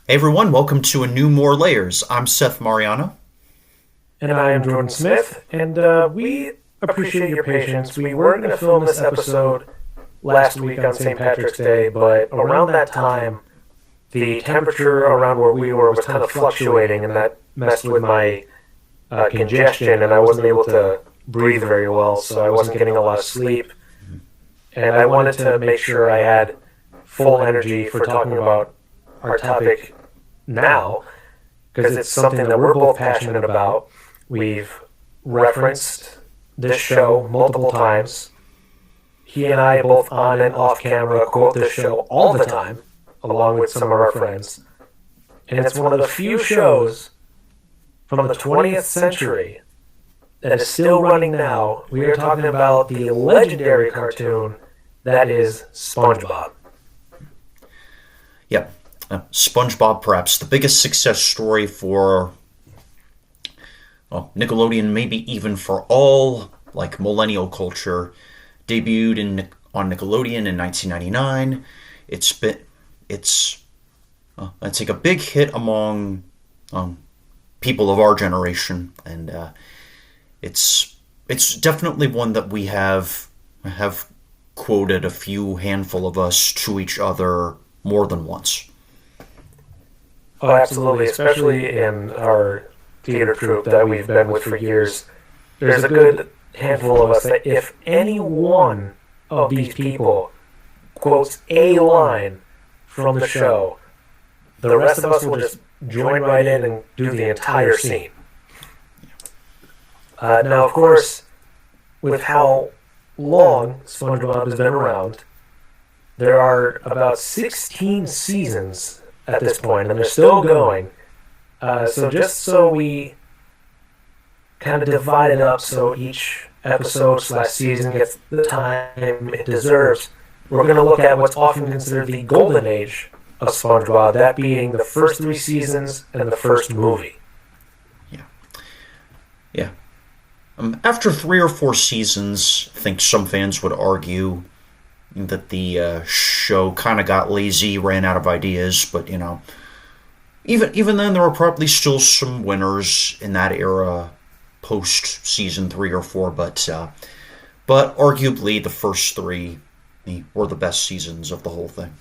Hey everyone, welcome to a new More Layers. I'm Seth Mariano. And I am Jordan Smith, and we appreciate your patience. We were going to film this episode last week on St. Patrick's Day, but around that time, the temperature around where we were was kind of fluctuating, and that messed with my congestion, and I wasn't able to breathe very well, so I wasn't getting a lot of sleep. And I wanted to make sure I had full energy for talking about our topic now, because it's something that we're both passionate about. We've referenced this show multiple times. He and I, both on and off camera, quote this show all the time, along with some of our friends. And it's one of the few shows from the 20th century that is still running now. We are talking about the legendary cartoon that is SpongeBob. Yep, SpongeBob, perhaps the biggest success story for Nickelodeon, maybe even for all millennial culture. Debuted on Nickelodeon in 1999. It's a big hit among people of our generation, and it's definitely one that we have quoted a few handful of us to each other more than once. Oh, absolutely, especially in our theater troupe that we've been with for years. There's a good handful of us that if any one of these people quotes a line from the show, the rest of us will just join right in and do the entire scene. Now, of course, with how long SpongeBob has been around, there are about 16 seasons at this point, and they're still going. So just so we kind of divide it up so each episode/season gets the time it deserves, we're going to look at what's often considered the golden age of SpongeBob, that being the first 3 seasons and the first movie. Yeah. After 3 or 4 seasons, I think some fans would argue that the show kind of got lazy, ran out of ideas, but even then, there were probably still some winners in that era, post season 3 or 4. But arguably, the first 3 were the best seasons of the whole thing.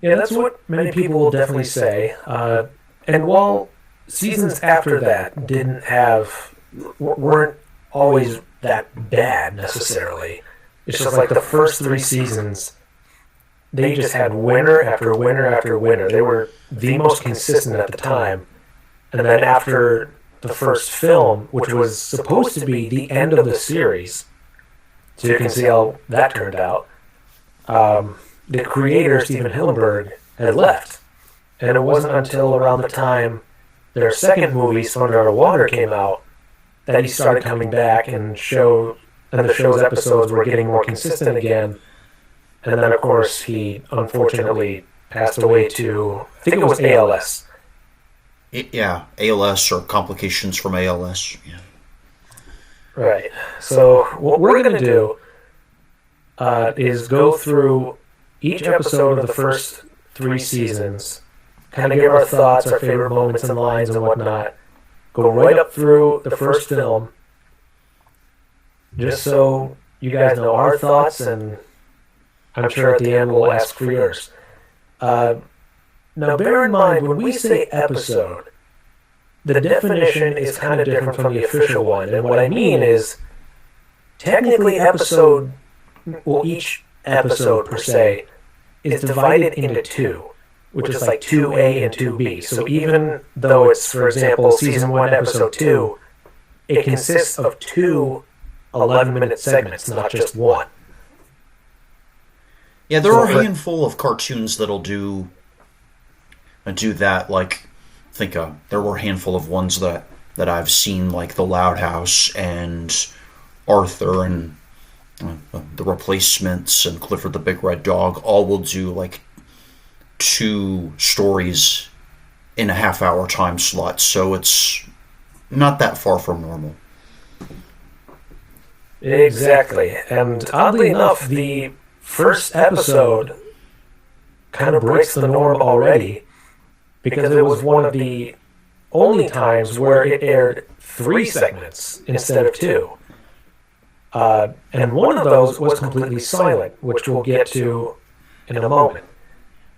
Yeah, that's what many people will definitely say. And while seasons after that weren't always that bad necessarily, it's just like the first 3 seasons, they just had winner after winner after winner. They were the most consistent at the time. And then after the first film, which was supposed to be the end of the series, so you can see how that turned out, the creator, Steven Hillenburg, had left. And it wasn't until around the time their second movie, Sponge Underwater, came out, that he started coming back and the show's episodes were getting more consistent again. And then, of course, he unfortunately passed away to, I think it was ALS. Yeah, ALS or complications from ALS. Yeah. Right. So what we're going to do is go through each episode of the first 3 seasons, kind of give our thoughts, our favorite moments and lines and whatnot, go right up through the first film, just so you guys know our thoughts, and I'm sure at the end we'll ask for yours. Now bear in mind, when we say episode, the definition is kind of different from the official one. And what I mean is, technically each episode per se is divided into 2, which is like 2A and 2B. So even though it's, for example, season 1, episode 2, it consists of 2 11-minute segments, not just 1. Yeah, there are a handful of cartoons that'll do that. There were a handful of ones that I've seen, like The Loud House and Arthur and The Replacements and Clifford the Big Red Dog. All will do 2 stories in a half-hour time slot, so it's not that far from normal. Exactly. And oddly enough, the first episode kind of breaks the norm already. because it was one of the only times where it aired 3 segments instead of 2. And one of those was completely silent, which we'll get to in a moment.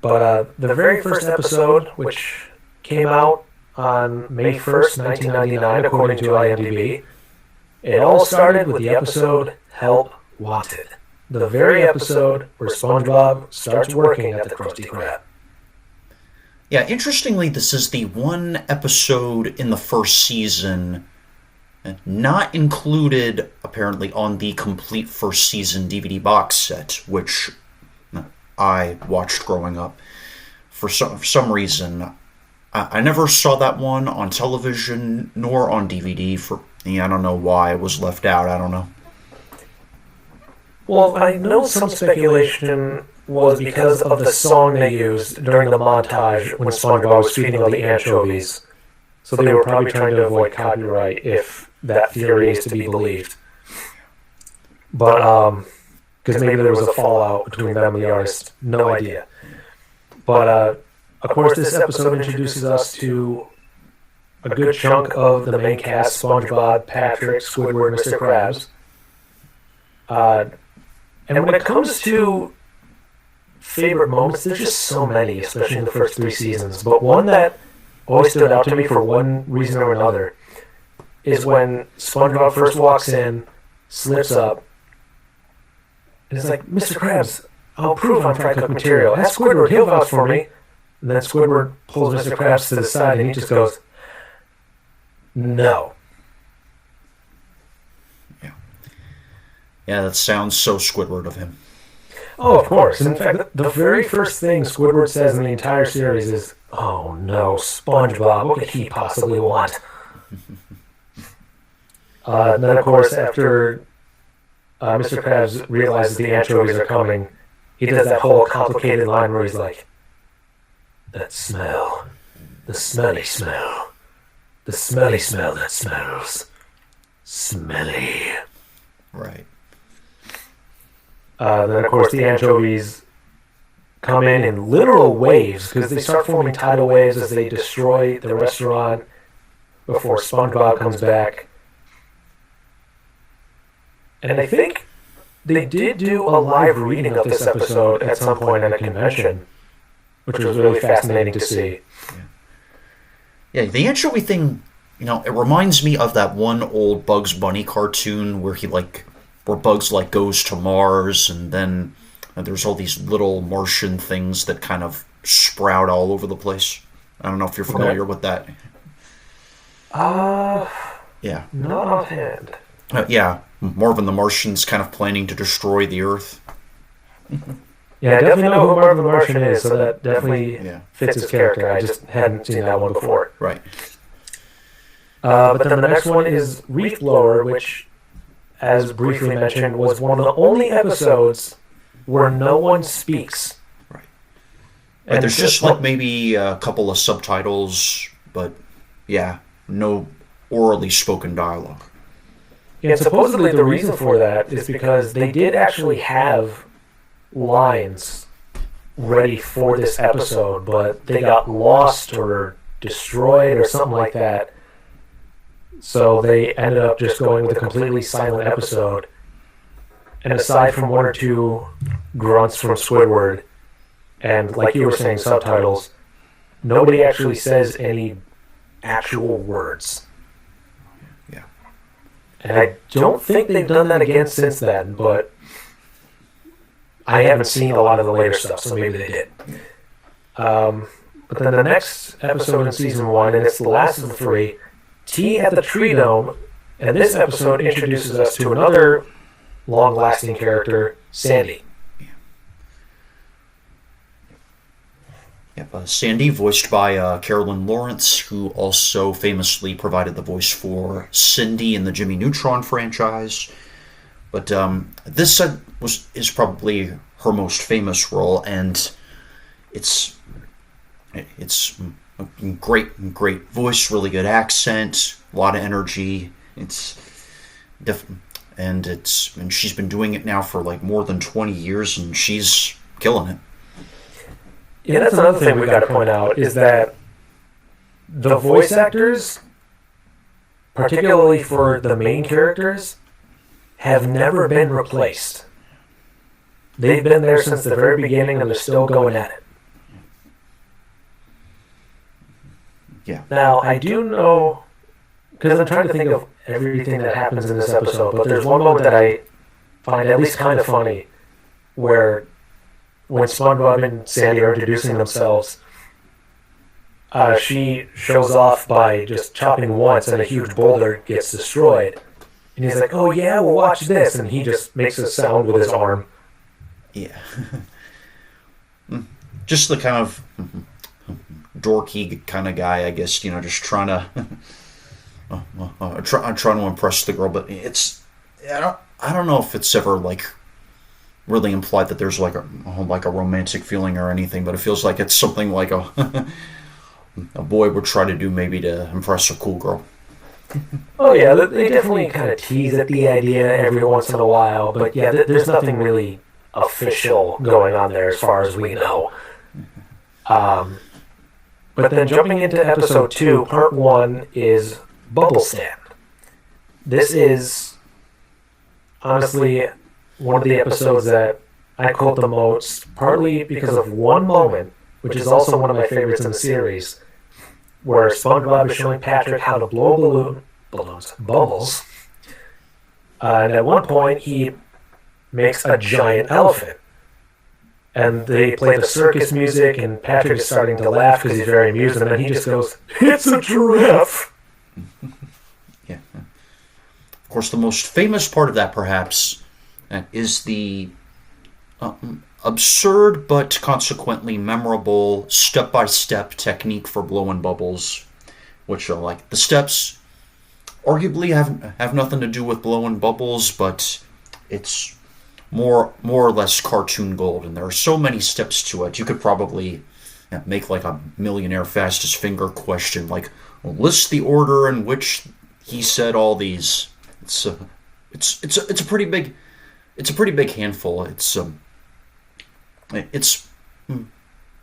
But the very first episode, which came out on May 1st, 1999, according to IMDb, it all started with the episode Help Wanted. The very episode where SpongeBob starts working at the Krusty Krab. Yeah, interestingly, this is the one episode in the first season not included, apparently, on the complete first season DVD box set, which I watched growing up. For some reason, I never saw that one on television nor on DVD. I don't know why it was left out. I don't know. Well, I know some speculation was because of the song they used during the montage when SpongeBob was feeding all the anchovies. So they were probably trying to avoid copyright, if that theory is to be believed. But, because maybe there was a fallout between them and the artist. No idea. But, of course, this episode introduces us to a good chunk of the main cast: SpongeBob, Patrick, Squidward, Mr. Krabs. And when it comes to favorite moments, there's just so many, especially in the first 3 seasons. But one that always stood out to me for one reason or another is when SpongeBob first walks in, slips up, and is like, "Mr. Krabs, I'll prove I'm fry cook material. Ask Squidward, he'll vouch for me." And then Squidward pulls Mr. Krabs to the side and he just goes, "No." Yeah, that sounds so Squidward of him. Oh, of course. In fact, the very first thing Squidward says in the entire series is, "Oh no, SpongeBob, what could he possibly want?" And then, of course, after Mr. Krabs realizes the anchovies are coming, he does that whole complicated line where he's like, "That smell, the smelly smell, the smelly smell that smells smelly." Right. Then, of course, the anchovies come in literal waves because they start forming tidal waves as they destroy the restaurant before SpongeBob comes back. And I think they did do a live reading of this episode at some point at a convention, which was really fascinating to see. Yeah, the anchovy thing, it reminds me of that one old Bugs Bunny cartoon where Bugs goes to Mars, and then there's all these little Martian things that kind of sprout all over the place. I don't know if you're familiar with that. Yeah. Not offhand. Yeah, Marvin the Martian's kind of planning to destroy the Earth. Yeah, I definitely know who Marvin the Martian is, so that definitely fits his character. I just hadn't seen that one before. Right. But then the next one is Reef Blower, which, as briefly mentioned, was one of the only episodes where no one speaks. Right. There's just maybe a couple of subtitles, but no orally spoken dialogue. And supposedly the reason for that is because they did actually have lines ready for this episode, but they got lost or destroyed or something like that. So they ended up just going with a completely silent episode. And aside from 1 or 2 grunts from Squidward, and like you were saying, subtitles, nobody actually says any actual words. Yeah. And I don't think they've done that again since then, but I haven't seen a lot of the later stuff, so maybe they did. But then the next episode in season 1, and it's the last of the 3, Tea at the Tree Dome, and this episode introduces us to another long-lasting character, Sandy. Yep, Sandy, voiced by Carolyn Lawrence, who also famously provided the voice for Cindy in the Jimmy Neutron franchise. But this is probably her most famous role, and it's a great voice, really good accent, a lot of energy. And she's been doing it now for more than 20 years, and she's killing it. Yeah, that's another thing we got to point out is that the voice actors, particularly for the main characters, have never been replaced. They've been there since the very beginning and they're still going at it. Yeah. Now, I do know, because I'm trying to think of everything that happens in this episode, but there's one moment that I find at least kind of funny where when SpongeBob and Sandy are introducing themselves, she shows off by just chopping once and a huge boulder gets destroyed. And he's like, oh yeah, well watch this. And he just makes a sound with his arm. Yeah. Just the kind of dorky kind of guy, I guess, just trying to trying to impress the girl, but I don't know if it's ever like really implied that there's like a romantic feeling or anything, but it feels like it's something like a a boy would try to do maybe to impress a cool girl. Oh yeah, they definitely kind of tease at the idea every once in a while, but yeah, there's nothing really official going on there as far as we know. But then jumping into episode 2, part 1 is Bubble Stand. This is honestly one of the episodes that I quote the most, partly because of one moment, which is also one of my favorites in the series, where SpongeBob is showing Patrick how to blow bubbles. And at one point, he makes a giant elephant. And they play the circus music, and Patrick is starting to laugh because he's very amused, and then he just goes, "It's a giraffe!" Yeah. Of course, the most famous part of that, perhaps, is the absurd but consequently memorable step-by-step technique for blowing bubbles, which are like the steps arguably have nothing to do with blowing bubbles, but it's more or less cartoon gold, and there are so many steps to it. You could probably make like a millionaire fastest finger question, like list the order in which he said all these. It's a pretty big handful. It's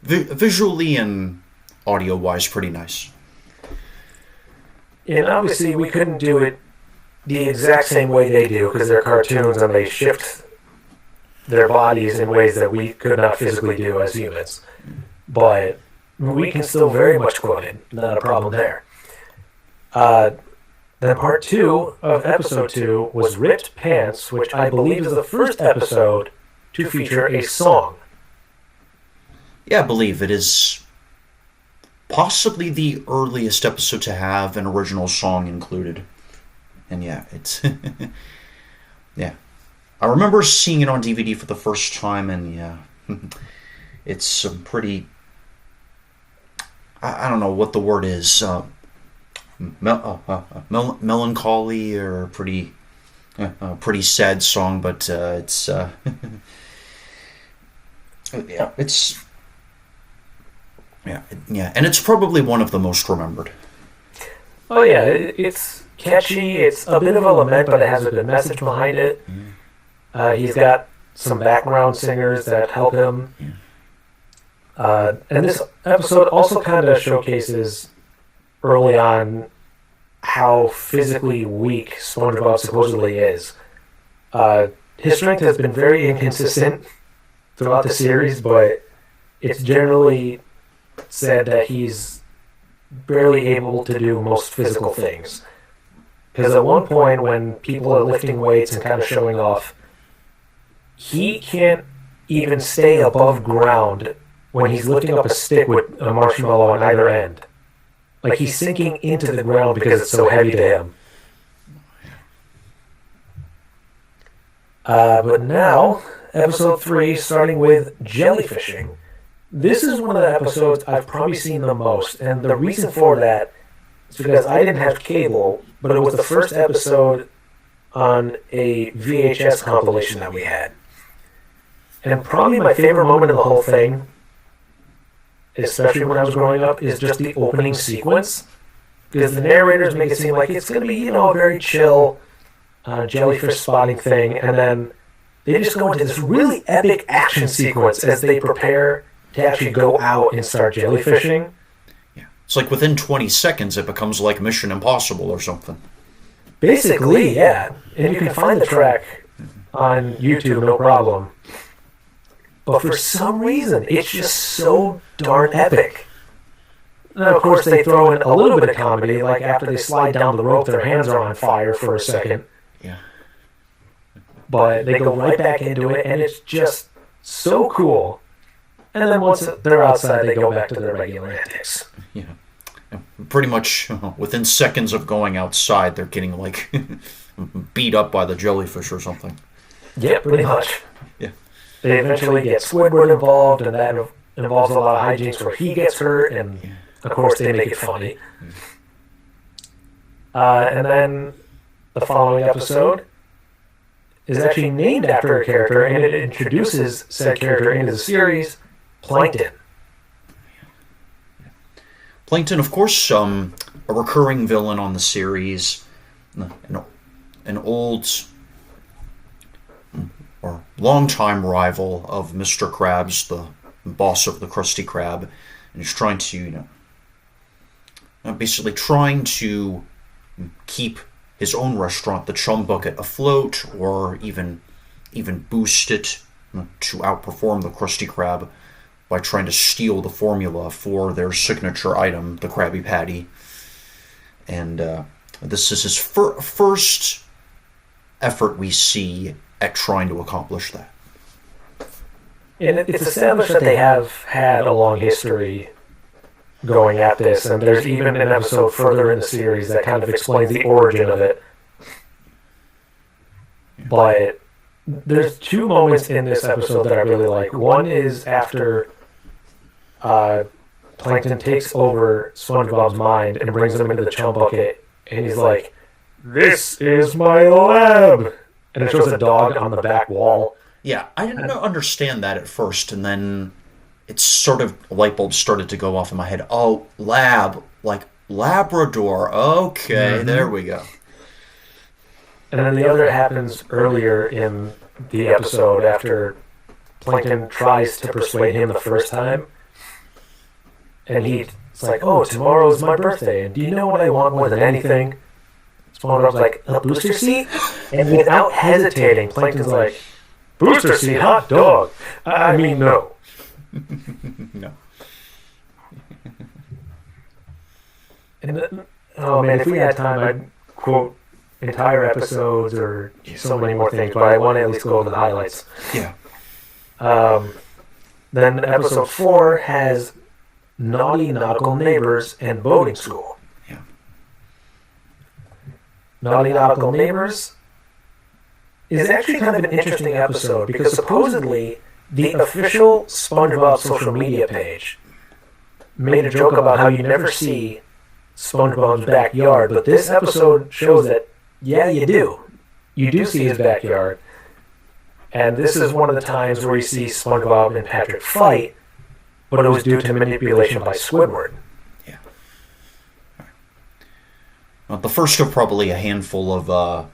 visually and audio wise pretty nice. And obviously we couldn't do it the exact same way they do because they're cartoons and they shift their bodies in ways that we could not physically do as humans. But we can still very much quote it. Not a problem there. Then part 2 of episode 2 was Ripped Pants, which I believe is the first episode to feature a song. Yeah, I believe it is possibly the earliest episode to have an original song included. And yeah, it's... yeah. I remember seeing it on DVD for the first time, and yeah, it's some pretty... I don't know what the word is. Melancholy or pretty sad song, but it's... yeah, it's... Yeah, and it's probably one of the most remembered. Oh yeah, it's catchy, it's a bit of a lament, but it has a good message behind it. He's got some background singers that help him. And this episode also kind of showcases early on how physically weak SpongeBob supposedly is. His strength has been very inconsistent throughout the series, but it's generally said that he's barely able to do most physical things. Because at one point when people are lifting weights and kind of showing off, he can't even stay above ground when he's lifting up a stick with a marshmallow on either end. Like he's sinking into the ground because it's so heavy to him. But now, episode 3, starting with jellyfishing. This is one of the episodes I've probably seen the most, and the reason for that is because I didn't have cable, but it was the first episode on a VHS compilation that we had. And probably my favorite moment in the whole thing, especially when I was growing up, is just the opening sequence. Because the narrators make it seem like it's going to be, a very chill jellyfish spotting thing, and then they just go into this really epic action sequence as they prepare to actually go out and start jellyfishing. Yeah. It's like within 20 seconds it becomes like Mission Impossible or something. Basically, yeah. And you can find the track on YouTube, no problem. But for some reason, it's just so darn epic. Now, of course, they throw in a little bit of comedy, like after they slide down the rope, their hands are on fire for a second. Yeah. But they go right back into it, and it's just so cool. And then once they're outside, they go back to their regular antics. Yeah. Pretty much within seconds of going outside, they're getting like beat up by the jellyfish or something. Yeah, pretty much. Yeah. They eventually get Squidward involved, and that involves a lot of hijinks where he gets hurt, and of course they make it funny. And then the following episode is actually named after a character, and it introduces said character into the series, Plankton. Plankton, of course, a recurring villain on the series, an old or longtime rival of Mr. Krabs, the boss of the Krusty Krab, and he's trying to, basically trying to keep his own restaurant, the Chum Bucket, afloat, or even boost it to outperform the Krusty Krab by trying to steal the formula for their signature item, the Krabby Patty. And this is his first effort we see at trying to accomplish that. And it's established that they have had a long history going at this, and there's even an episode further in the series that kind of explains the origin of it. But there's two moments in this episode that I really like. One is after Plankton takes over SpongeBob's mind and brings him into the Chum Bucket, and he's like, "This is my lab!" And it shows a dog on the back wall. Yeah, I didn't understand that at first, and then it's sort of, a light bulb started to go off in my head. Oh, lab, like Labrador. Okay, there we go. And then the other happens earlier in the episode after Plankton tries to persuade him the first time. And he's like, "Oh, tomorrow's my birthday, and do you know what I want more than anything?" SpongeBob's like, "A booster seat?" And without hesitating, Plankton's like, "Booster seat, hot dog. I mean, no." No. And oh man, if we had time, I'd quote entire episodes or so many more things, but I want to at least go over the highlights. Yeah. Then episode 4 has Naughty Nautical Neighbors and Boating School. Yeah. Naughty Nautical Neighbors is actually kind of an interesting episode because supposedly the official SpongeBob social media page made a joke about how you never see SpongeBob's backyard, but this episode shows that, yeah, you do. You do see his backyard. And this is one of the times where you see SpongeBob and Patrick fight, but it was due to manipulation by Squidward. Yeah. Well, the first of probably a handful of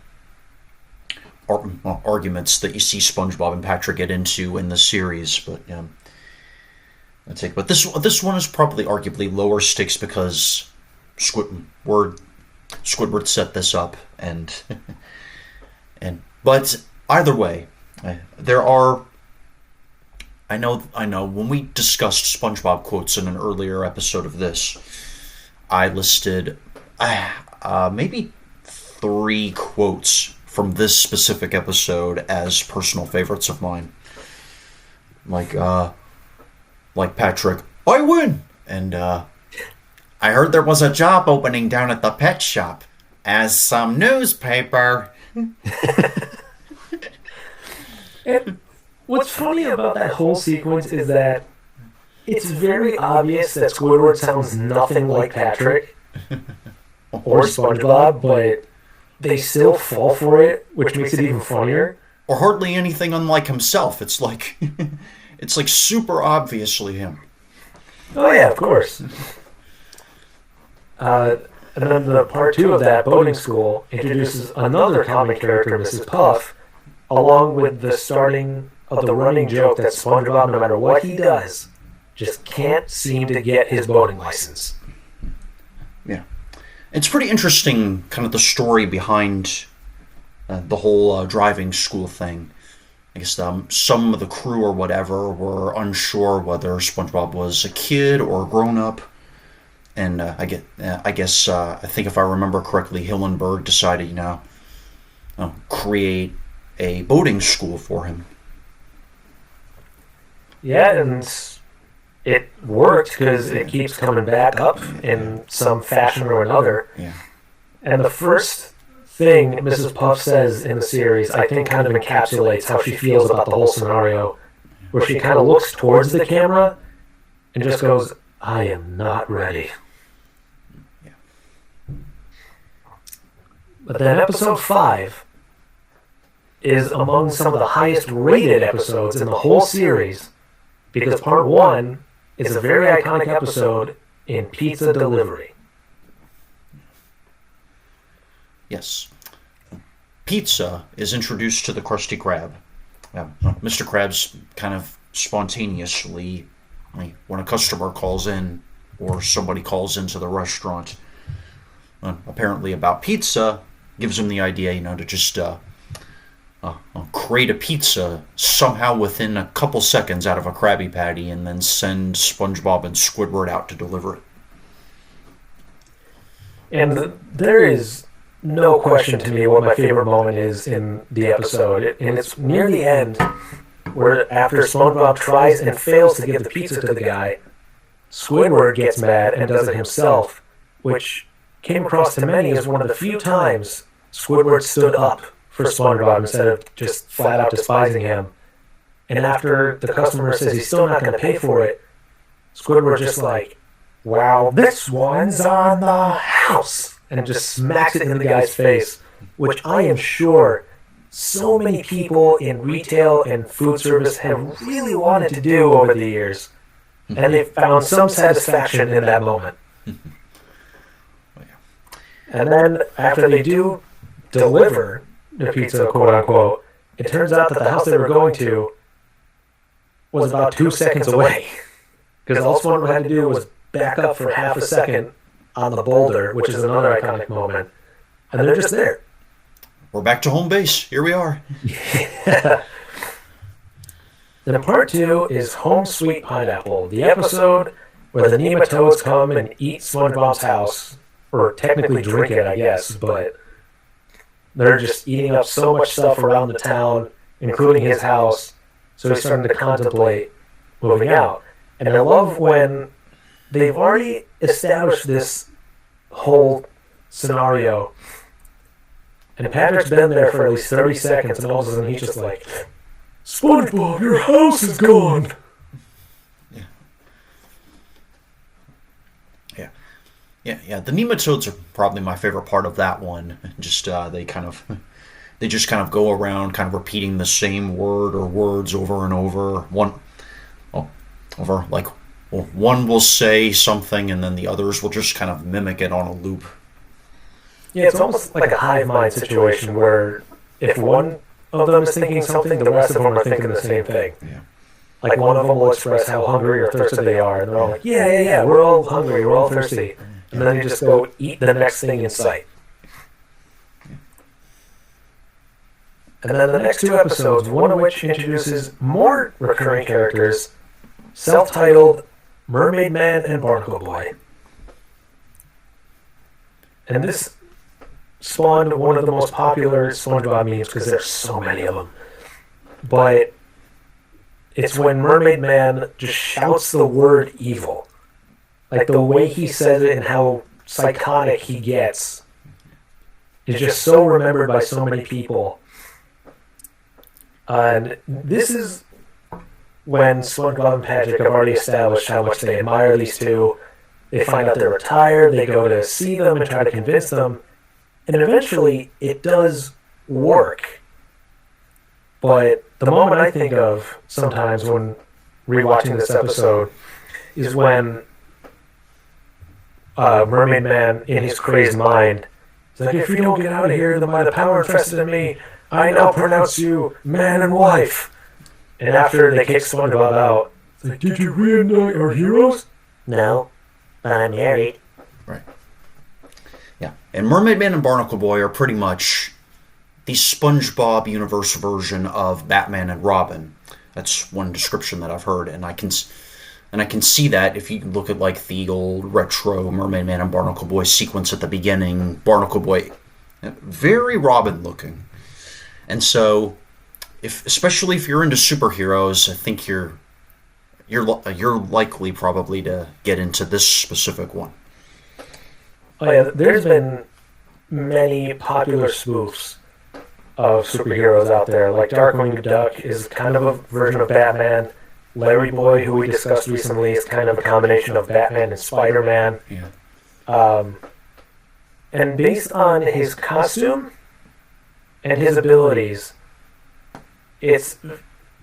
arguments that you see SpongeBob and Patrick get into in the series, but that's it. But this one is probably arguably lower stakes because Squidward set this up, but either way, there are. I know. When we discussed SpongeBob quotes in an earlier episode of this, I listed maybe 3 quotes from this specific episode as personal favorites of mine. Like Patrick, "I win," and "I heard there was a job opening down at the pet shop as some newspaper." And what's funny about that whole sequence is that it's very obvious that Squidward sounds nothing like Patrick or SpongeBob, but they still fall for it, which makes it even funnier. Or hardly anything unlike himself. It's like super obviously him. Oh yeah, of course. And then the part 2 of that, Boating School, introduces another comic character, Mrs. Puff, along with the starting of the running joke that SpongeBob, no matter what he does, just can't seem to get his boating license. Yeah. It's pretty interesting, kind of the story behind the whole driving school thing. I guess some of the crew or whatever were unsure whether SpongeBob was a kid or a grown up, and I think if I remember correctly, Hillenburg decided, create a boating school for him. Yeah, and it worked because it keeps coming back up in some fashion or another. Yeah. And the first thing Mrs. Puff says in the series, I think, kind of encapsulates how she feels about the whole scenario, where she kind of looks towards the camera and just goes, "I am not ready." Yeah. But then episode 5 is among some of the highest rated episodes in the whole series, because part 1 is a very iconic episode in pizza delivery. Yes. Pizza is introduced to the Krusty Krab. Mr. Krabs kind of spontaneously, when a customer calls in or somebody calls into the restaurant, apparently about pizza, gives him the idea, to just create a pizza somehow within a couple seconds out of a Krabby Patty and then send SpongeBob and Squidward out to deliver it. And there is no question to me what my favorite moment is in the episode. And it's near the end, where after SpongeBob tries and fails to give the pizza to the guy, Squidward gets mad and does it himself, which came across to many as one of the few times Squidward stood up for SpongeBob instead of just flat out despising him. And after the customer says he's still not going to pay for it, Squidward just like, "Wow, this one's on the house," and just smacks it in the guy's face, which I am sure so many people in retail and food service have really wanted to do over the years. And they've found some satisfaction in that moment. And then after they do deliver the pizza, quote unquote, it turns out that the house they were going to was about 2 seconds away. Because all SpongeBob had to do was back up for half a second on the boulder, which is another iconic moment. And they're just there. We're back to home base. Here we are. Yeah. Then part 2 is Home Sweet Pineapple, the episode where the nematodes come and eat SpongeBob's house, or technically drink it, I guess, but they're just eating up so much stuff around the town, including his house, so he's starting to contemplate moving out. And I love when they've already established this whole scenario, and Patrick's been there for at least 30 seconds, and all of a sudden he's just like, "SpongeBob, your house is gone!" Yeah. The nematodes are probably my favorite part of that one. Just they just kind of go around, kind of repeating the same word or words over and over. One will say something, and then the others will just kind of mimic it on a loop. Yeah, it's almost like a hive mind situation where if one of them is thinking something, the rest of them are thinking the same thing. Yeah. Like one of them will express how hungry or thirsty they are, and they're all like, yeah, we're all hungry, we're all thirsty. And then they just go eat the next thing in sight. And then the next 2 episodes, one of which introduces more recurring characters, self-titled Mermaid Man and Barnacle Boy. And this spawned one of the most popular SpongeBob memes because there's so many of them. But it's when Mermaid Man just shouts the word evil. Like the way he says it and how psychotic he gets is just so remembered by so many people. And this is when SpongeBob and Patrick have already established how much they admire these two. They find out they're retired, they go to see them and try to convince them. And eventually, it does work. But the moment I think of sometimes when rewatching this episode is when Mermaid Man, in his crazed mind, is like, "If you don't get out of here, then by the power invested in me, I now pronounce you man and wife." And after they kick SpongeBob out, it's like, "Did you reunite our heroes?" "No, but I'm married." Right. Yeah, and Mermaid Man and Barnacle Boy are pretty much the SpongeBob universe version of Batman and Robin. That's one description that I've heard, and I can see that if you look at like the old retro Mermaid Man and Barnacle Boy sequence at the beginning. Barnacle Boy, very Robin looking, and so especially if you're into superheroes, I think you're likely probably to get into this specific one. Oh yeah, there's been many popular spoofs of superheroes out there. Like Darkwing Duck is kind of a version of Batman. Larry Boy, who we discussed recently, is kind of a combination of Batman and Spider-Man. Yeah. And based on his costume and his abilities, it's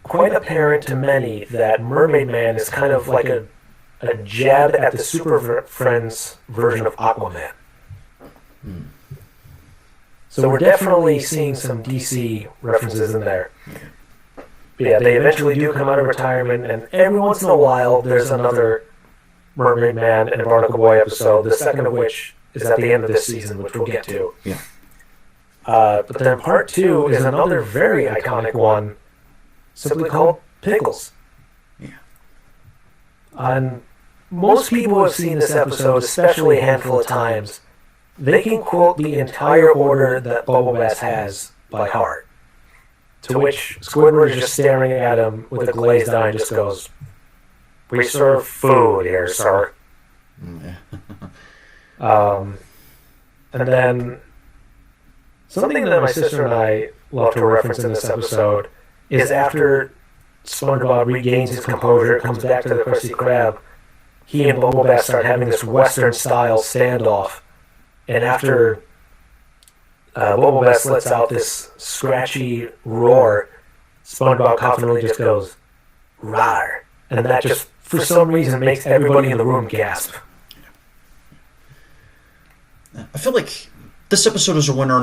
quite apparent to many that Mermaid Man is kind of like a jab at the Super Friends version of Aquaman. So we're definitely seeing some DC references in there. But yeah, they eventually do come out of retirement, and every once in a while there's another Mermaid Man and Barnacle Boy episode, the second of which is at the end of this season, which we'll get to. Yeah. But then part 2 is another very iconic one, simply called Pickles. Yeah. And most people have seen this episode, especially a handful of times. They can quote the entire order that Bubble Bass has by heart. To which Squidward is just staring at him with a glazed eye and just goes, "We serve food here, sir." And then something that my sister and I love to reference in this episode is after SpongeBob regains his composure, comes back to the Krusty Krab, he and Bubble Bass start having this Western-style standoff. And after Bubble Bass lets out this scratchy roar, SpongeBob confidently just goes, "Rawr." And that just, for some reason, makes everybody in the room gasp. I feel like this episode is a winner,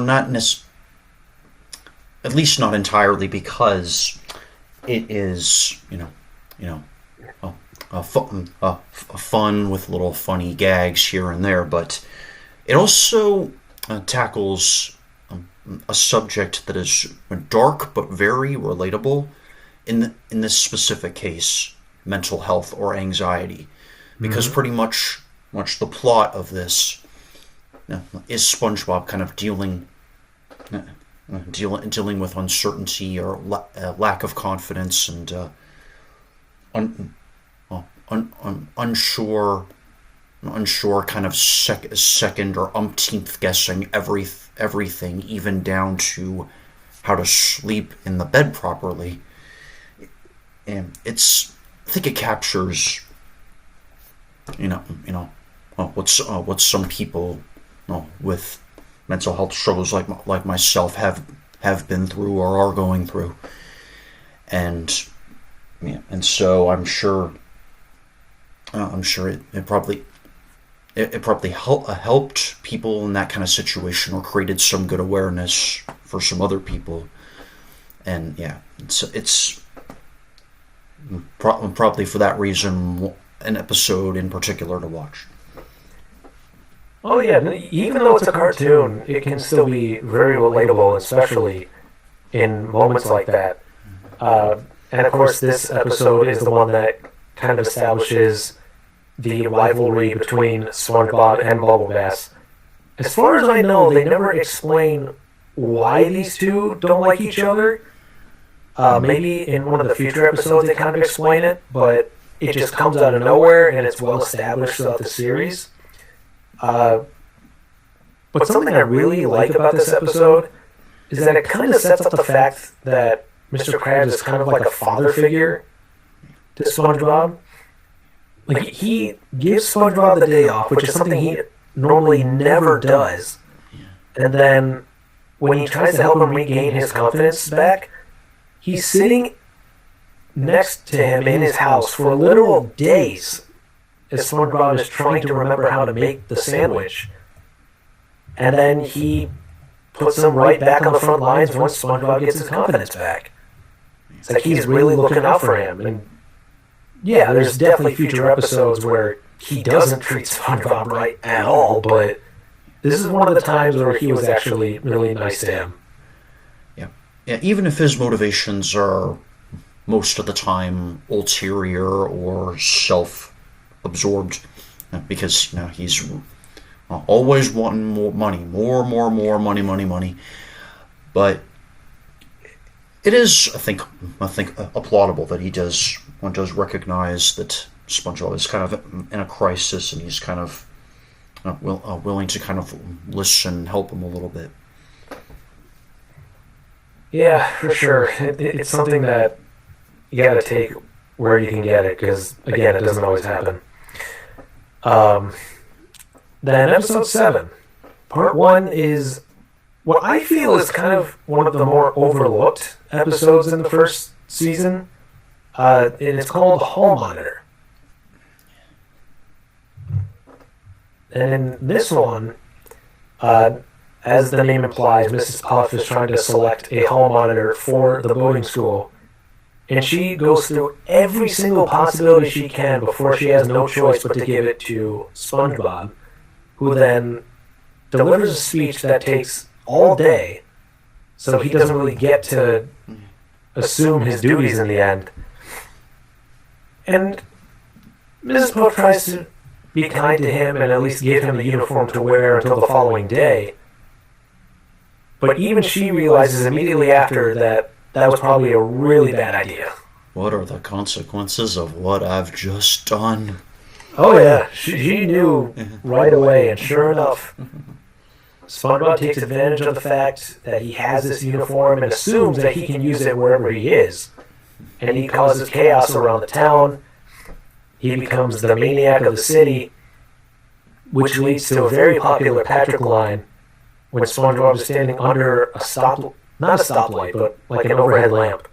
at least not entirely, because it is, fun with little funny gags here and there, but it also tackles a subject that is dark but very relatable in this specific case, mental health or anxiety, because pretty much the plot of this is SpongeBob kind of dealing with uncertainty or lack of confidence and unsure kind of second or umpteenth guessing everything, even down to how to sleep in the bed properly. And I think it captures what some people with mental health struggles like myself have been through or are going through, and so I'm sure it probably helped people in that kind of situation, or created some good awareness for some other people. And yeah, it's probably for that reason an episode in particular to watch. Oh yeah, even though it's a cartoon, it can still be very relatable, especially in moments like that. And of course, this episode is the one that kind of establishes the rivalry between SpongeBob and Bubble Bass. As far as I know, they never explain why these two don't like each other. Maybe in one of the future episodes they kind of explain it, but it just comes out of nowhere and it's well established throughout the series. But something I really like about this episode is that it kind of sets up the fact that Mr. Krabs is kind of like a father figure to SpongeBob. Like, he gives SpongeBob the day off, which is something he normally never does. And then, when he tries to help him regain his confidence back, he's sitting next to him in his house for literal days as SpongeBob is trying to remember how to make the sandwich. And then he puts him right back on the front lines once SpongeBob gets his confidence back. It's like he's really looking out for him. And yeah, there's definitely future episodes where he doesn't treat SpongeBob right at all, but this is one of the times where he was actually really nice to him. Yeah. Yeah, even if his motivations are most of the time ulterior or self-absorbed, because he's always wanting more money, more money, money. But it is, I think, applaudable that one does recognize that SpongeBob is kind of in a crisis, and he's kind of willing to kind of listen, help him a little bit. Yeah, for sure. It's something that you got to take where you can get it, because again, it doesn't always happen. Then episode 7, part 1 is what I feel is kind of one of the more overlooked episodes in the first season, and it's called Hall Monitor. And in this one, as the name implies, Mrs. Puff is trying to select a hall monitor for the boarding school, and she goes through every single possibility she can before she has no choice but to give it to SpongeBob, who then delivers a speech that takes all day, so he doesn't really get to assume his duties in the end. And Mrs. Puff tries to be kind to him and at least give him the uniform to wear until the following day. But even she realizes immediately after that was probably a really bad idea. What are the consequences of what I've just done? Oh yeah, she knew right away, and sure enough, SpongeBob takes advantage of the fact that he has this uniform and assumes that he can use it wherever he is. And he causes chaos around the town. He becomes the maniac of the city, which leads to a very popular Patrick line when SpongeBob is standing under a not a stoplight, but like an overhead lamp.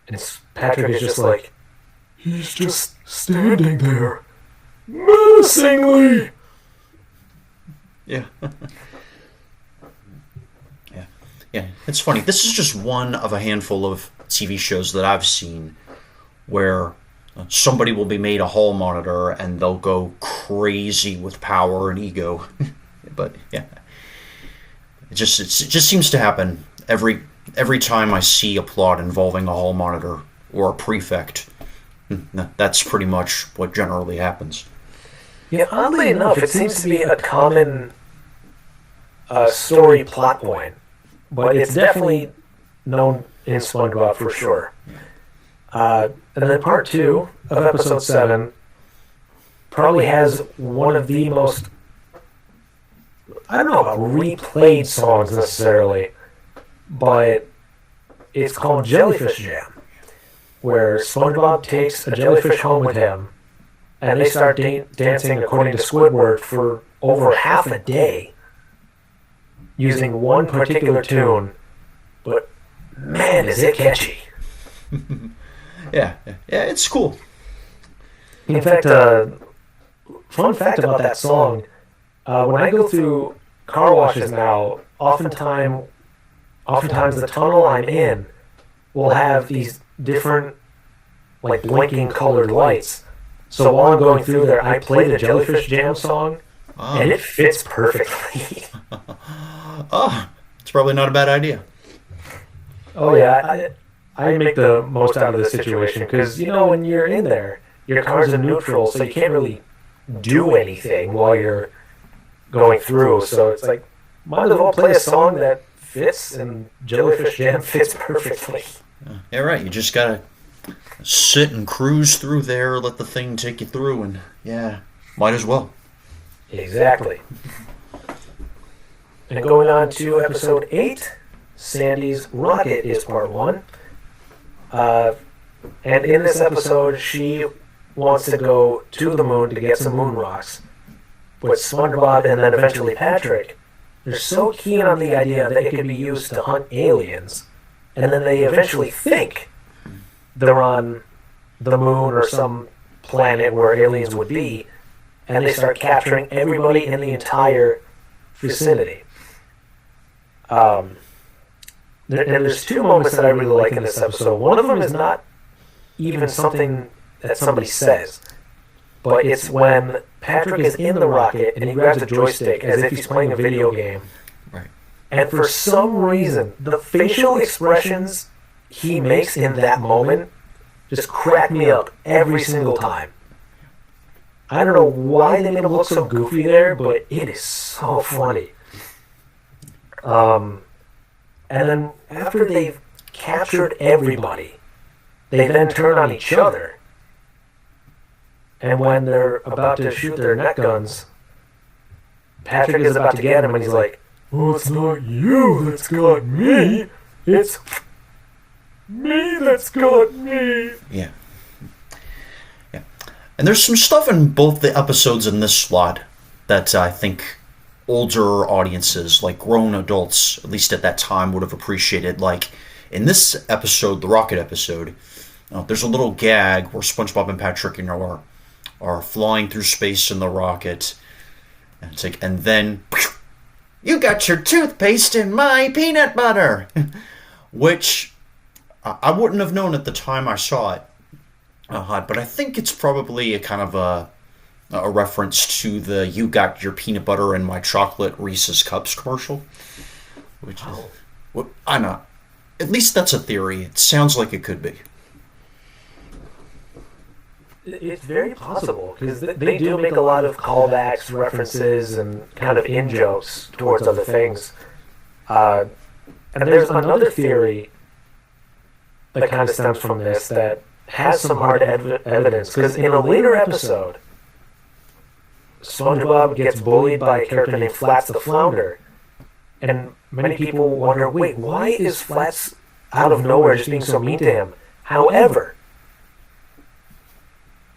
And Patrick is just like, he's just standing there, menacingly. Yeah. Yeah. It's funny. This is just one of a handful of TV shows that I've seen where somebody will be made a hall monitor and they'll go crazy with power and ego. But yeah, it just seems to happen every time I see a plot involving a hall monitor or a prefect. That's pretty much what generally happens. Yeah, oddly enough, it seems to be a common story plot point, but it's definitely known in SpongeBob for sure. And then part 2 of episode 7 probably has one of the most, I don't know about replayed songs necessarily, but it's called Jellyfish Jam, where SpongeBob takes a jellyfish home with him, and they start dancing according to Squidward for over half a day, using one particular tune, but man, is it catchy. Yeah, it's cool. In fact, fun fact about that song, when I go through car washes now, oftentimes the tunnel I'm in will have these different, like, blinking colored lights. So while I'm going through there, I play the Jellyfish Jam song, and it fits perfectly. Oh, it's probably not a bad idea. Oh yeah, I make the most out of the situation, because, when you're in there, your car's in neutral, so you can't really do anything while you're going through. So it's like, might as well play a song that fits, and Jellyfish Jam fits perfectly. Yeah, right. You just gotta sit and cruise through there, let the thing take you through, and yeah, might as well. Exactly. And going on to episode 8, Sandy's Rocket is part 1. And in this episode, she wants to go to the moon to get some moon rocks. But SpongeBob and then eventually Patrick, they're so keen on the idea that it can be used to hunt aliens, and then they eventually think they're on the moon or some planet where aliens would be, and they start capturing everybody in the entire vicinity. There's 2 moments that I really like in this episode. One of them is not even something that somebody says, but it's when Patrick is in the rocket and he grabs a joystick as if he's playing a video game. Right. And for some reason, the facial expressions he makes in that moment just crack me up every single time. I don't know why they made him look so goofy there, but it is so funny. And then after they've captured everybody, they then turn on each other. And when they're about to shoot their net guns, Patrick is about to get him, and he's like, "Oh, it's not you that's got me. It's me that's got me." Yeah. Yeah. And there's some stuff in both the episodes in this slot that I think older audiences, like grown adults, at least at that time, would have appreciated. Like in this episode, the Rocket episode, there's a little gag where SpongeBob and Patrick, are flying through space in the rocket, and it's like, and then you got your toothpaste in my peanut butter, which I wouldn't have known at the time I saw it, but I think it's probably a kind of a reference to the "You got your peanut butter in my chocolate Reese's Cups" commercial, which is, I know, at least that's a theory. It sounds like it could be. It's very possible, because they do make a lot of callbacks, references, and kind of in-jokes towards other things. And there's another theory that kind of stems from this that has some hard evidence, because in a later episode, SpongeBob gets bullied by a character named Flats the Flounder, and many people wonder, wait, why is Flats out of nowhere just being so mean to him? However,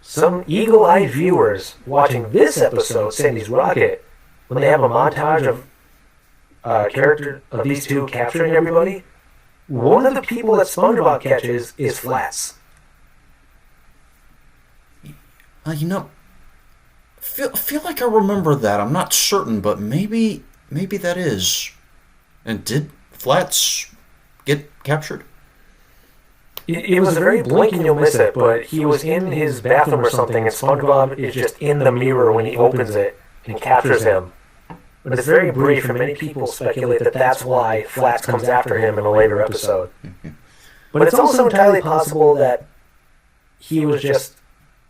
some eagle-eyed viewers watching this episode, Sandy's Rocket, when they have a montage of character of these two capturing everybody, one of the people that SpongeBob catches is Flats. Feel like I remember that. I'm not certain, but maybe that is. And did Flats get captured? It was a very blink and you'll miss it, but he was in his bathroom or something, and SpongeBob is just in the mirror when he opens it and captures him. But it's very brief, and many people speculate that that's why Flats comes after him in a later episode. But it's also entirely possible that he was just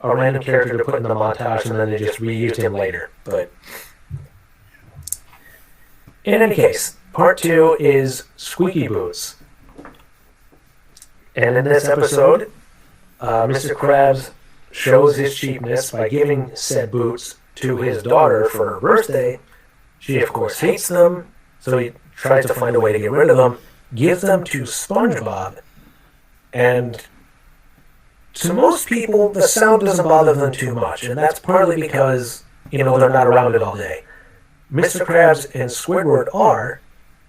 a random character to put in the montage, and then they just reused him later. But in any case, part 2 is Squeaky Boots. And in this episode, Mr. Krabs shows his cheapness by giving said boots to his daughter for her birthday. She, of course, hates them, so he tries to find a way to get rid of them, gives them to SpongeBob, and to most people, the sound doesn't bother them too much, and that's partly because, they're not around it all day. Mr. Krabs and Squidward are.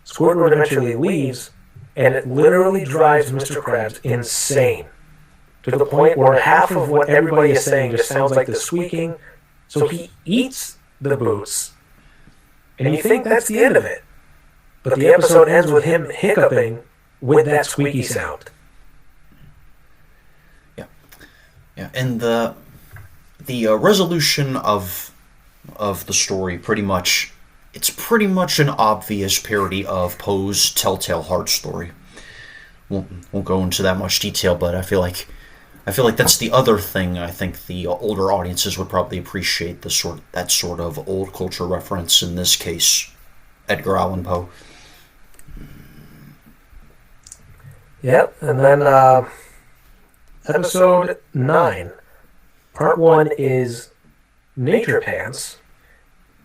Squidward eventually leaves, and it literally drives Mr. Krabs insane, to the point where half of what everybody is saying just sounds like the squeaking. So he eats the boots, and you think that's the end of it. But the episode ends with him hiccuping with that squeaky sound. Yeah, and the resolution of the story it's pretty much an obvious parody of Poe's Telltale Heart story. Won't go into that much detail, but I feel like that's the other thing. I think the older audiences would probably appreciate that sort of old culture reference. In this case, Edgar Allan Poe. Yep, and then episode 9, part 1 is Nature Pants.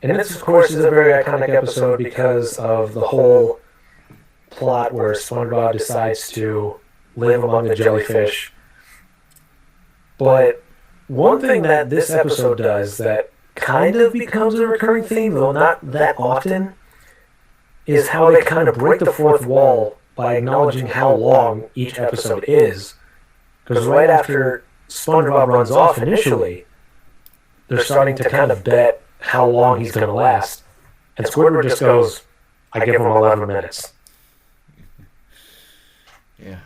And this, of course, is a very iconic episode because of the whole plot where SpongeBob decides to live among the jellyfish. But one thing that this episode does that kind of becomes a recurring theme, though not that often, is how they kind of break the fourth wall by acknowledging how long each episode is. Because right after SpongeBob runs off initially, they're starting to kind of bet how long he's going to last. And Squidward just goes, I give him 11 minutes. Yeah.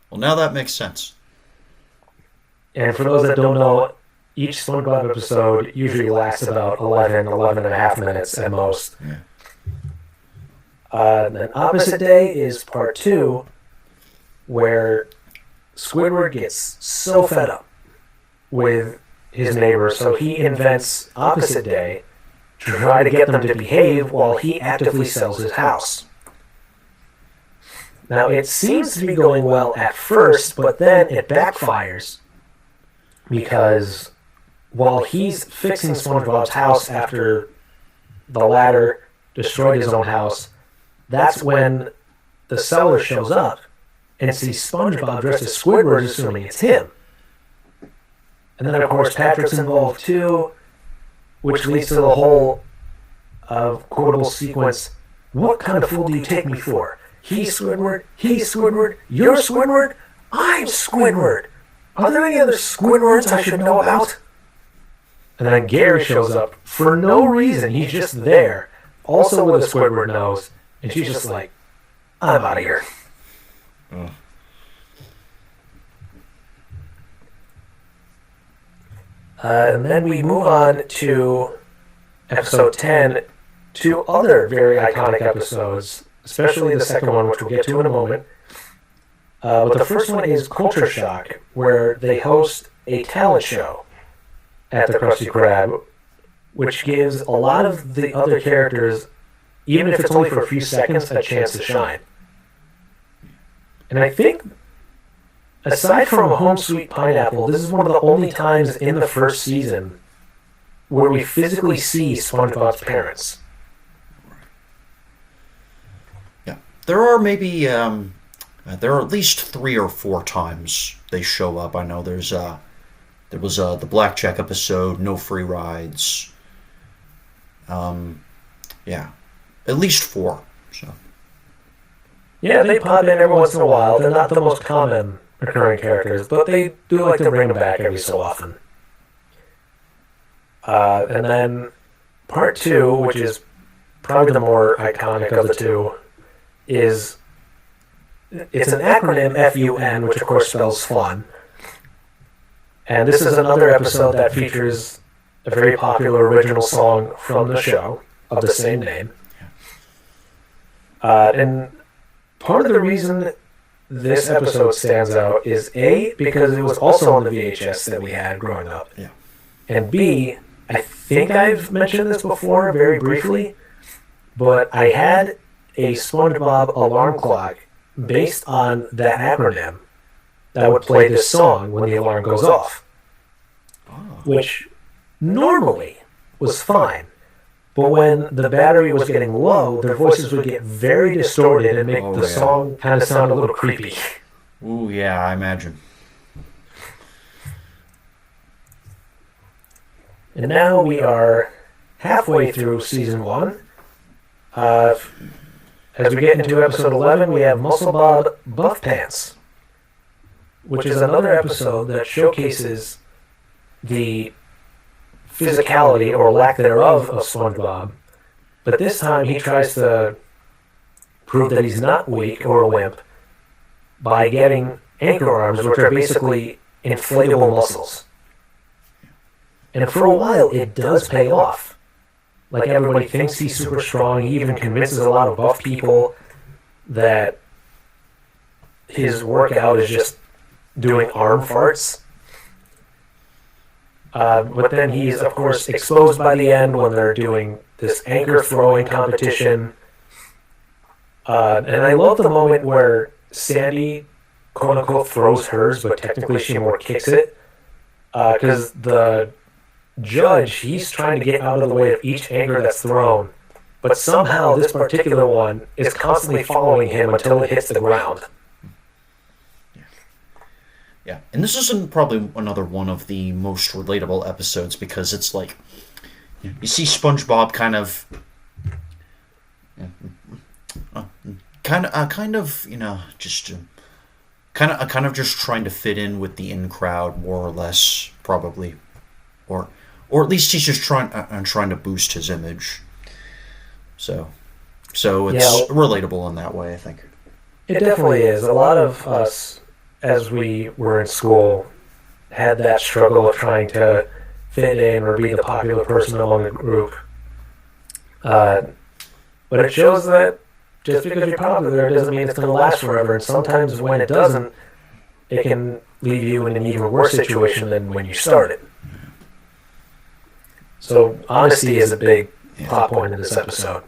Well, now that makes sense. And for those that don't know, each SpongeBob episode usually lasts about 11 and a half minutes at most. Yeah. Then Opposite Day is part two, where Squidward gets so fed up with his neighbor, so he invents Opposite Day to try to get them to behave while he actively sells his house. Now, it seems to be going well at first, but then it backfires because while he's fixing SpongeBob's house after the latter destroyed his own house, that's when the seller shows up and sees SpongeBob dressed as Squidward, assuming it's him. And then, of course, Patrick's involved too, which leads to the whole quotable sequence. What kind of fool do you take me for? He's Squidward, you're Squidward, I'm Squidward. Are there any other Squidwards I should know about? And then Gary shows up for no reason. He's just there, also with a Squidward nose. And she's just like, I'm out of here. Oh. And then we move on to episode 10, two other very iconic episodes, especially the second one, which we'll get to in a moment. But the first one is Culture Shock, where they host a talent show at the Krusty Krab, which gives a lot of the other characters, even if it's only for a few seconds, a chance to shine. And I think, aside from Home Sweet Pineapple, this is one of the only times in the first season where we physically see SpongeBob's parents. Yeah. There are maybe, there are at least 3 or 4 times they show up. I know there was the Blackjack episode, No Free Rides. Yeah. At least 4. So. Yeah, they pop in every once in a while. They're not the most common recurring characters, but they do like to bring them back every so often. And then part 2, which is probably the more iconic of the two, is it's an acronym, FUN, which of course spells fun. And this is another episode that features a very popular original song from the show of the same name. And part of the reason this episode stands out is A, because it was also on the VHS that we had growing up. Yeah. And B, I think I've mentioned this before very briefly, but I had a SpongeBob alarm clock based on that acronym that would play this song when the alarm goes off. Which normally was fine. But when the battery was getting low, their voices would get very distorted and make the song kind of sound a little creepy. Ooh, yeah, I imagine. And now we are halfway through season 1. As we get into episode 11, we have Muscle Bob Buff Pants, which is another episode that showcases the physicality or lack thereof of SpongeBob, but this time he tries to prove that he's not weak or a wimp by getting anchor arms, which are basically inflatable muscles. And for a while, it does pay off. Like, everybody thinks he's super strong. He even convinces a lot of buff people that his workout is just doing arm farts. But then he's, of course, exposed by the end when they're doing this anchor throwing competition. And I love the moment where Sandy, quote-unquote, throws hers, but technically she more kicks it. Because the judge, he's trying to get out of the way of each anchor that's thrown. But somehow this particular one is constantly following him until it hits the ground. Yeah, and this isn't probably another one of the most relatable episodes because it's like you see SpongeBob kind of, you know, just kind of just trying to fit in with the in crowd more or less, probably, or at least he's just trying to boost his image. So it's relatable in that way, I think. It definitely is. A lot of us, as we were in school, had that struggle of trying to fit in or be the popular person among the group. But it shows that just because you're popular doesn't mean it's going to last forever. And sometimes when it doesn't, it can leave you in an even worse situation than when you started. So honesty is a big plot point in this episode.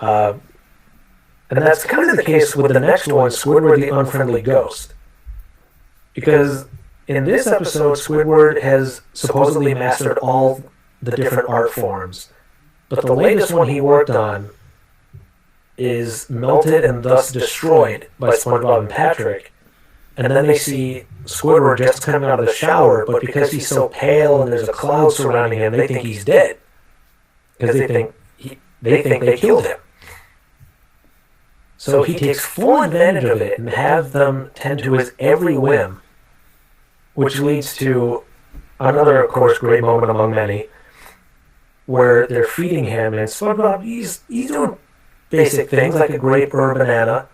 And that's kind of the case with the next one, Squidward the Unfriendly Ghost. Because in this episode, Squidward has supposedly mastered all the different art forms. But the latest one he worked on is melted and thus destroyed by SpongeBob and Patrick. And then they see Squidward just coming out of the shower, but because he's so pale and there's a cloud surrounding him, they think he's dead. Because they think they killed him. So he takes full advantage of it and have them tend to his every whim, which leads to another, of course, great moment among many, where they're feeding him, and SpongeBob, he's doing basic things like a grape or a banana.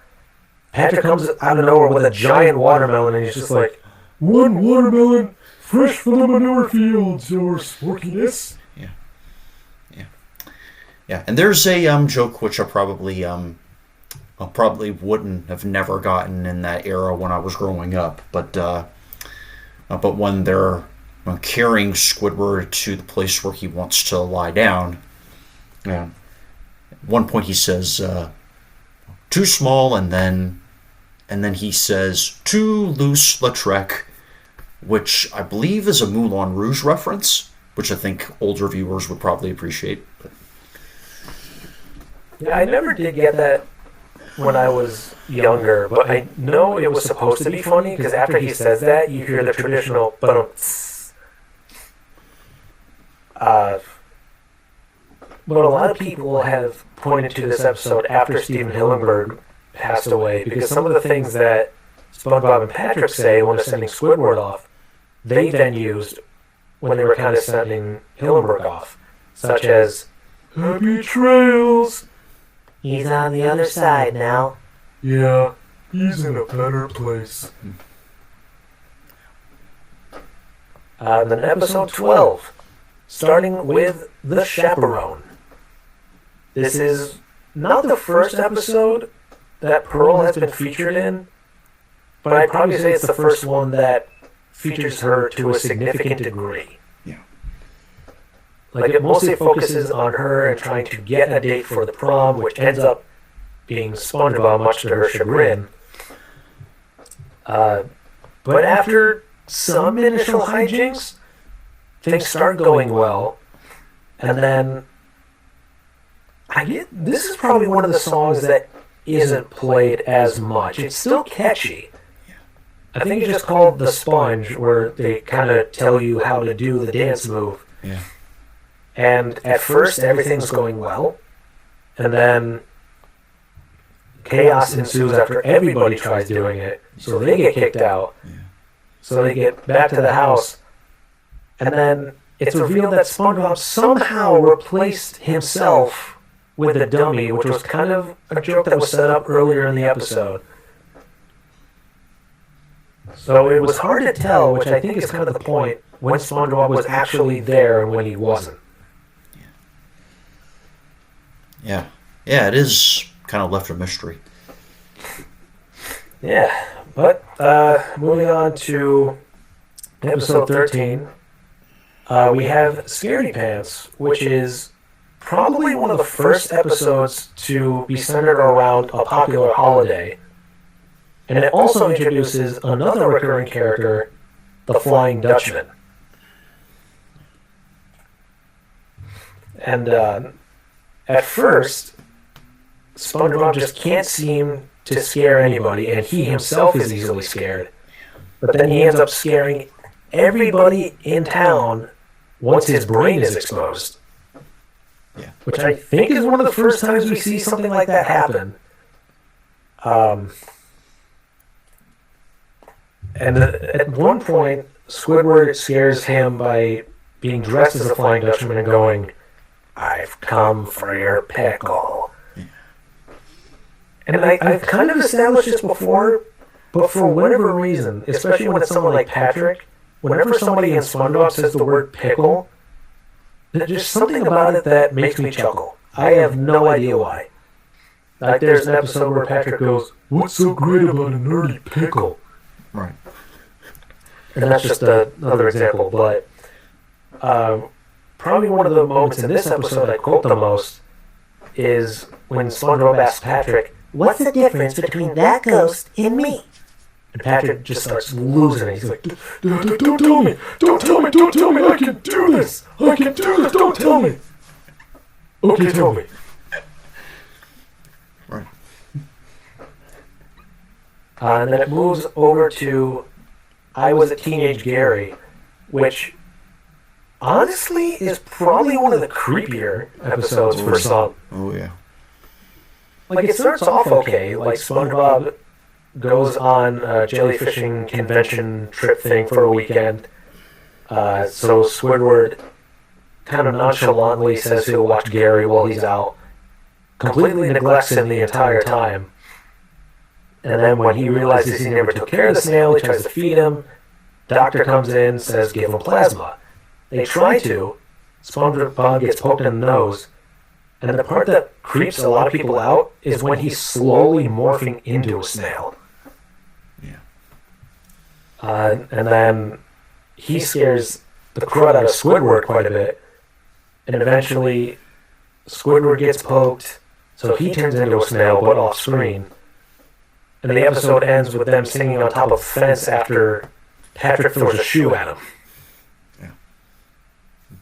Patrick comes out of nowhere with a giant watermelon, and he's just like, "One watermelon, fresh from the manure fields, your smokiness." Yeah. And there's a joke which I probably wouldn't have never gotten in that era when I was growing up, but when they're carrying Squidward to the place where he wants to lie down, at one point he says, "Too small," and then he says, "Too loose, Lautrec," which I believe is a Moulin Rouge reference, which I think older viewers would probably appreciate. Yeah, I never did get that when I was younger, but I know it was supposed to be funny, because after he says that, you hear the traditional ba-dum-tss. But a lot of people have pointed to this episode after Stephen Hillenburg passed away, because some of the things that SpongeBob and Patrick say when they're sending Squidward off, they then used when they were kind of sending Hillenburg off, such as, "Happy trails." "He's on the other side now." Yeah, he's in a better place. Then episode 12, starting with The Chaperone. This is not the first episode that Pearl has been featured in, but I'd probably say it's the first one that features her to a significant degree. Yeah. Like, it mostly focuses on her and trying to get a date for the prom, which ends up being SpongeBob, much to her chagrin. But after some initial hijinks, things start going well, and then this is probably one of the songs that isn't played as much. It's still catchy. I think it's just called The Sponge, where they kind of tell you how to do the dance move. Yeah. And at first, everything's going well, and then chaos ensues after everybody tries doing it, so they get kicked out. Yeah. So they get back to the house, and then it's revealed that SpongeBob somehow replaced himself with a dummy, which was kind of a joke that was set up earlier in the episode. So it was hard to tell, which I think is kind of the point, when SpongeBob was actually there and when he wasn't. Yeah, it is kind of left a mystery. Yeah, but moving on to episode 13, we have Scaredy Pants, which is probably one of the first episodes to be centered around a popular holiday. And it also introduces another recurring character, the Flying Dutchman. And at first, SpongeBob just can't seem to scare anybody, and he himself is easily scared. But then he ends up scaring everybody in town once his brain is exposed. Yeah. Which I think is one of the first times we see something like that happen. And at one point, Squidward scares him by being dressed as a Flying Dutchman and going, "I've come for your pickle." And I've kind of established this before, but for whatever reason, especially when it's someone like Patrick, whenever somebody in SpongeBob says the word pickle, there's just something about it that makes me chuckle. I have no idea why. Like, there's an episode where Patrick goes, What's so great about a nerdy pickle? Right. and that's just another example, but probably one of the moments in this episode I quote the most is when SpongeBob asks Patrick, "What's the difference between that ghost and me?" And Patrick just starts losing it. He's like, Don't tell me! Don't tell me! Don't tell me! I can do this! I can do this! Don't tell me! Okay, tell me. Right. and then it moves over to I Was a Teenage Gary, which honestly is probably one of the creepier episodes for some. Oh, yeah. Like, it starts off okay. Like, SpongeBob goes on a jellyfishing convention trip thing for a weekend. So Squidward kind of nonchalantly says he'll watch Gary while he's out. Completely neglects him the entire time. And then when he realizes he never took care of the snail, he tries to feed him. Doctor comes in, says give him plasma. They try to. SpongeBob gets poked in the nose. And the part that creeps a lot of people out is when he's slowly morphing into a snail. Yeah. And then he scares the crud out of Squidward quite a bit. And eventually, Squidward gets poked, so he turns into a snail, but off screen. And the episode ends with them singing on top of a fence after Patrick throws a shoe at him. Yeah.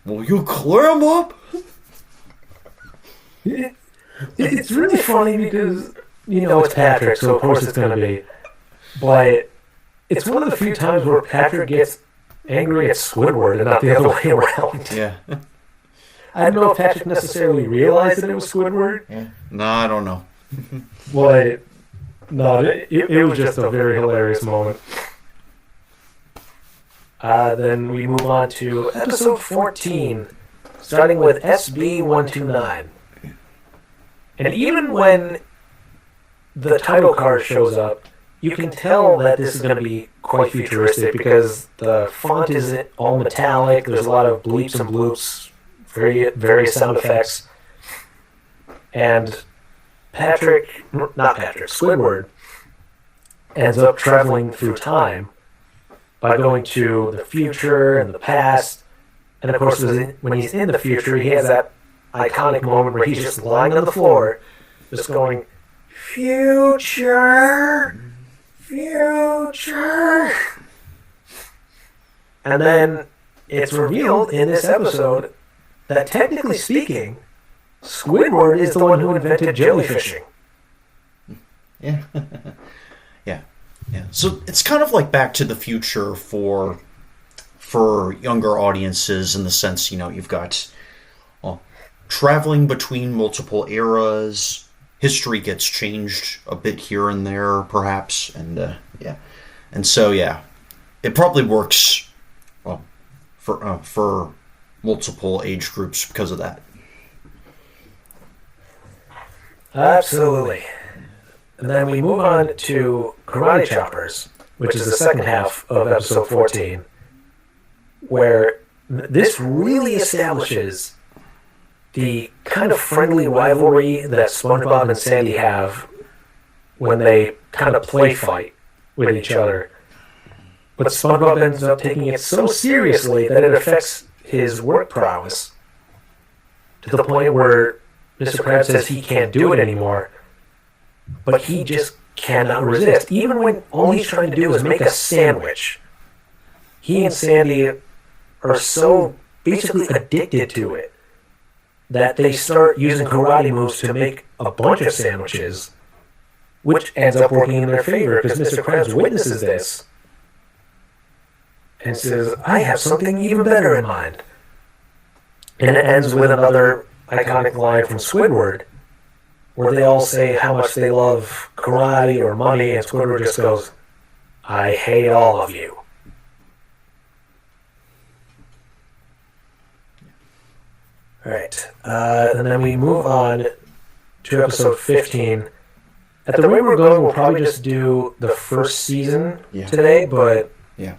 Will you climb up? It's really funny because, it's Patrick, so of course it's going to be. But it's one of the few times where Patrick gets angry at Squidward and not the other way around. Yeah. I don't know if Patrick necessarily realized that it was Squidward. Yeah. No, I don't know. But, no, it was just a very hilarious moment. Then we move on to episode 14, starting with SB129. And even when the title card shows up, you can tell that this is going to be quite futuristic because the font is all metallic. There's a lot of bleeps and bloops, various sound effects. And Squidward ends up traveling through time by going to the future and the past. And of course, when he's in the future, he has that iconic moment where he's just lying on the floor, just going, "Future, future." And then it's revealed in this episode that, technically speaking, Squidward is the one who invented jellyfishing. Yeah. Yeah. Yeah. So it's kind of like Back to the Future for younger audiences in the sense, you've got traveling between multiple eras. History gets changed a bit here and there, perhaps, and yeah. And so, yeah, it probably works well for multiple age groups because of that. Absolutely. And then we move on to Karate Choppers, which is the second half of episode 14, where this really establishes the kind of friendly rivalry that SpongeBob and Sandy have when they kind of play fight with each other. But SpongeBob ends up taking it so seriously that it affects his work prowess to the point where Mr. Krabs says he can't do it anymore, but he just cannot resist. Even when all he's trying to do is make a sandwich, he and Sandy are so basically addicted to it that they start using karate moves to make a bunch of sandwiches, which ends up working in their favor because Mr. Krabs witnesses this and says, "I have something even better in mind." And it ends with another iconic line from Squidward where they all say how much they love karate or money, and Squidward just goes, "I hate all of you." Alright, and then we move on to episode 15. At the rate we're going, we'll probably just do the first season today, but Yeah.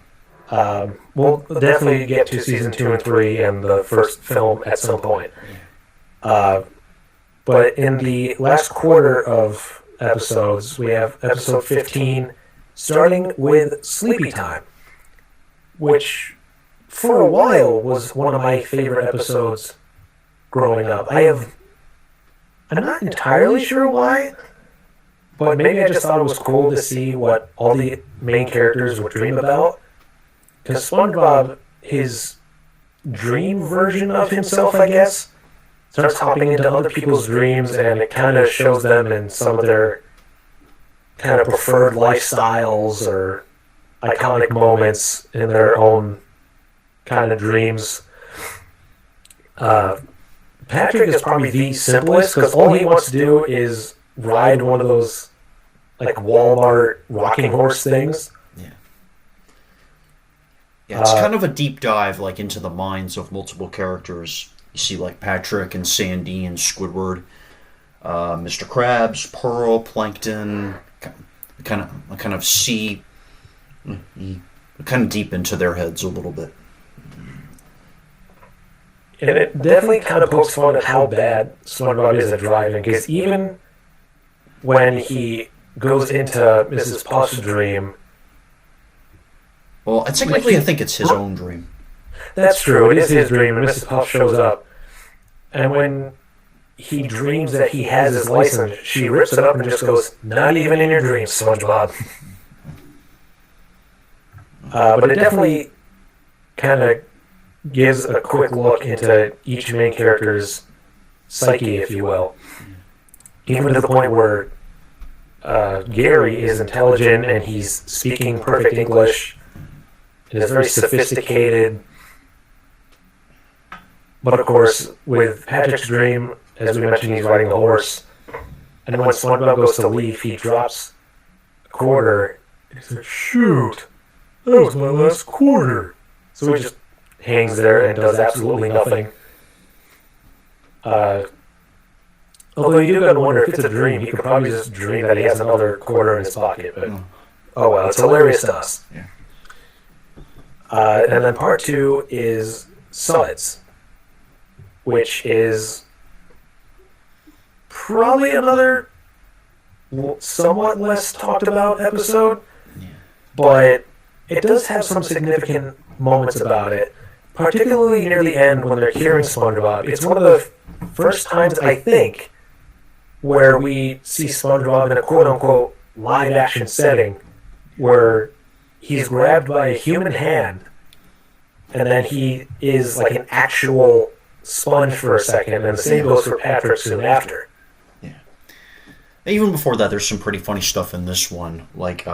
We'll definitely get to season 2 and 3 and the first film at some point. But in the last quarter of episodes, we have episode 15, starting with Sleepy Time, which for a while was one of my favorite episodes growing up. I'm not entirely sure why, but maybe I just thought it was cool to see what all the main characters would dream about. Because SpongeBob, his dream version of himself, I guess, starts hopping into other people's dreams, and it kind of shows them in some of their kind of preferred lifestyles or iconic moments in their own kind of dreams. Patrick is probably the simplest, because all he wants to do is ride one of those like Walmart rocking horse things. Yeah, it's kind of a deep dive, like, into the minds of multiple characters. You see, like, Patrick and Sandy and Squidward, Mr. Krabs, Pearl, Plankton. Kind of see, kind of deep into their heads a little bit. And it definitely kind of pokes fun at how bad SpongeBob is at driving, because even when he goes into Mrs. Puff's dream. Well, technically, I think it's his own dream. That's true. It is his dream, and Mrs. Puff shows up. And when he dreams that he has his license, she rips it up and just goes, "Not even in your dreams, SpongeBob." But it definitely kind of gives a quick look into each main character's psyche, if you will. Even to the point where Gary is intelligent and he's speaking perfect English. It is very sophisticated. But of course, with Patrick's dream, as we mentioned, he's riding the horse. And when SpongeBob goes to leave, he drops a quarter. He's like, "Shoot, that was my last quarter." So he just hangs there and does absolutely nothing. Although you do gotta wonder, if it's a dream, he could probably just dream that he has another quarter in his pocket. But oh well, it's hilarious to us. Yeah. And then part 2 is Suds, which is probably another somewhat less talked about episode, but it does have some significant moments about it, particularly near the end when they're curing SpongeBob. It's one of the first times, I think, where we see SpongeBob in a quote-unquote live-action setting where he's grabbed by a human hand, and then he is like an actual sponge for a second, and the same goes for Patrick soon after. Yeah. Even before that, there's some pretty funny stuff in this one, like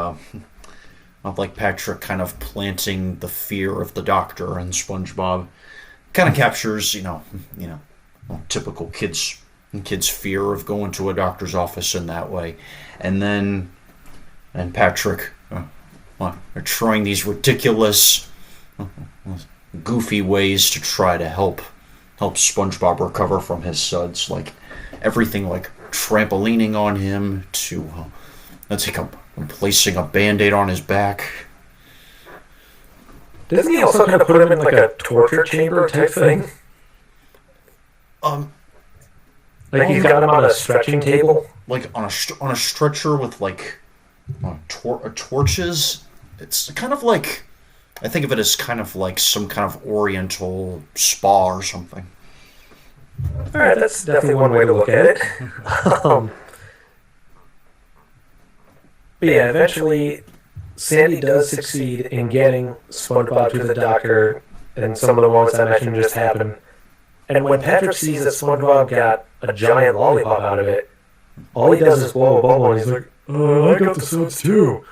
Patrick kind of planting the fear of the Doctor and SpongeBob. Kind of captures, typical kids fear of going to a doctor's office in that way, and Patrick. Are trying these ridiculous, goofy ways to try to help SpongeBob recover from his suds, like everything like trampolining on him to placing a Band-Aid on his back. Doesn't he also kind of put him in like a torture chamber type thing? Like he's got him on a stretching table, like on a stretcher with like torches. It's kind of like, I think of it as kind of like some kind of oriental spa or something. All right, that's definitely one way to look at it. But yeah, eventually Sandy does succeed in getting SpongeBob to the Doctor, and some of the moments I mentioned just happen. And when Patrick sees that SpongeBob got a giant lollipop out of it, all he does is blow a bubble, and he's like, I got the suds too.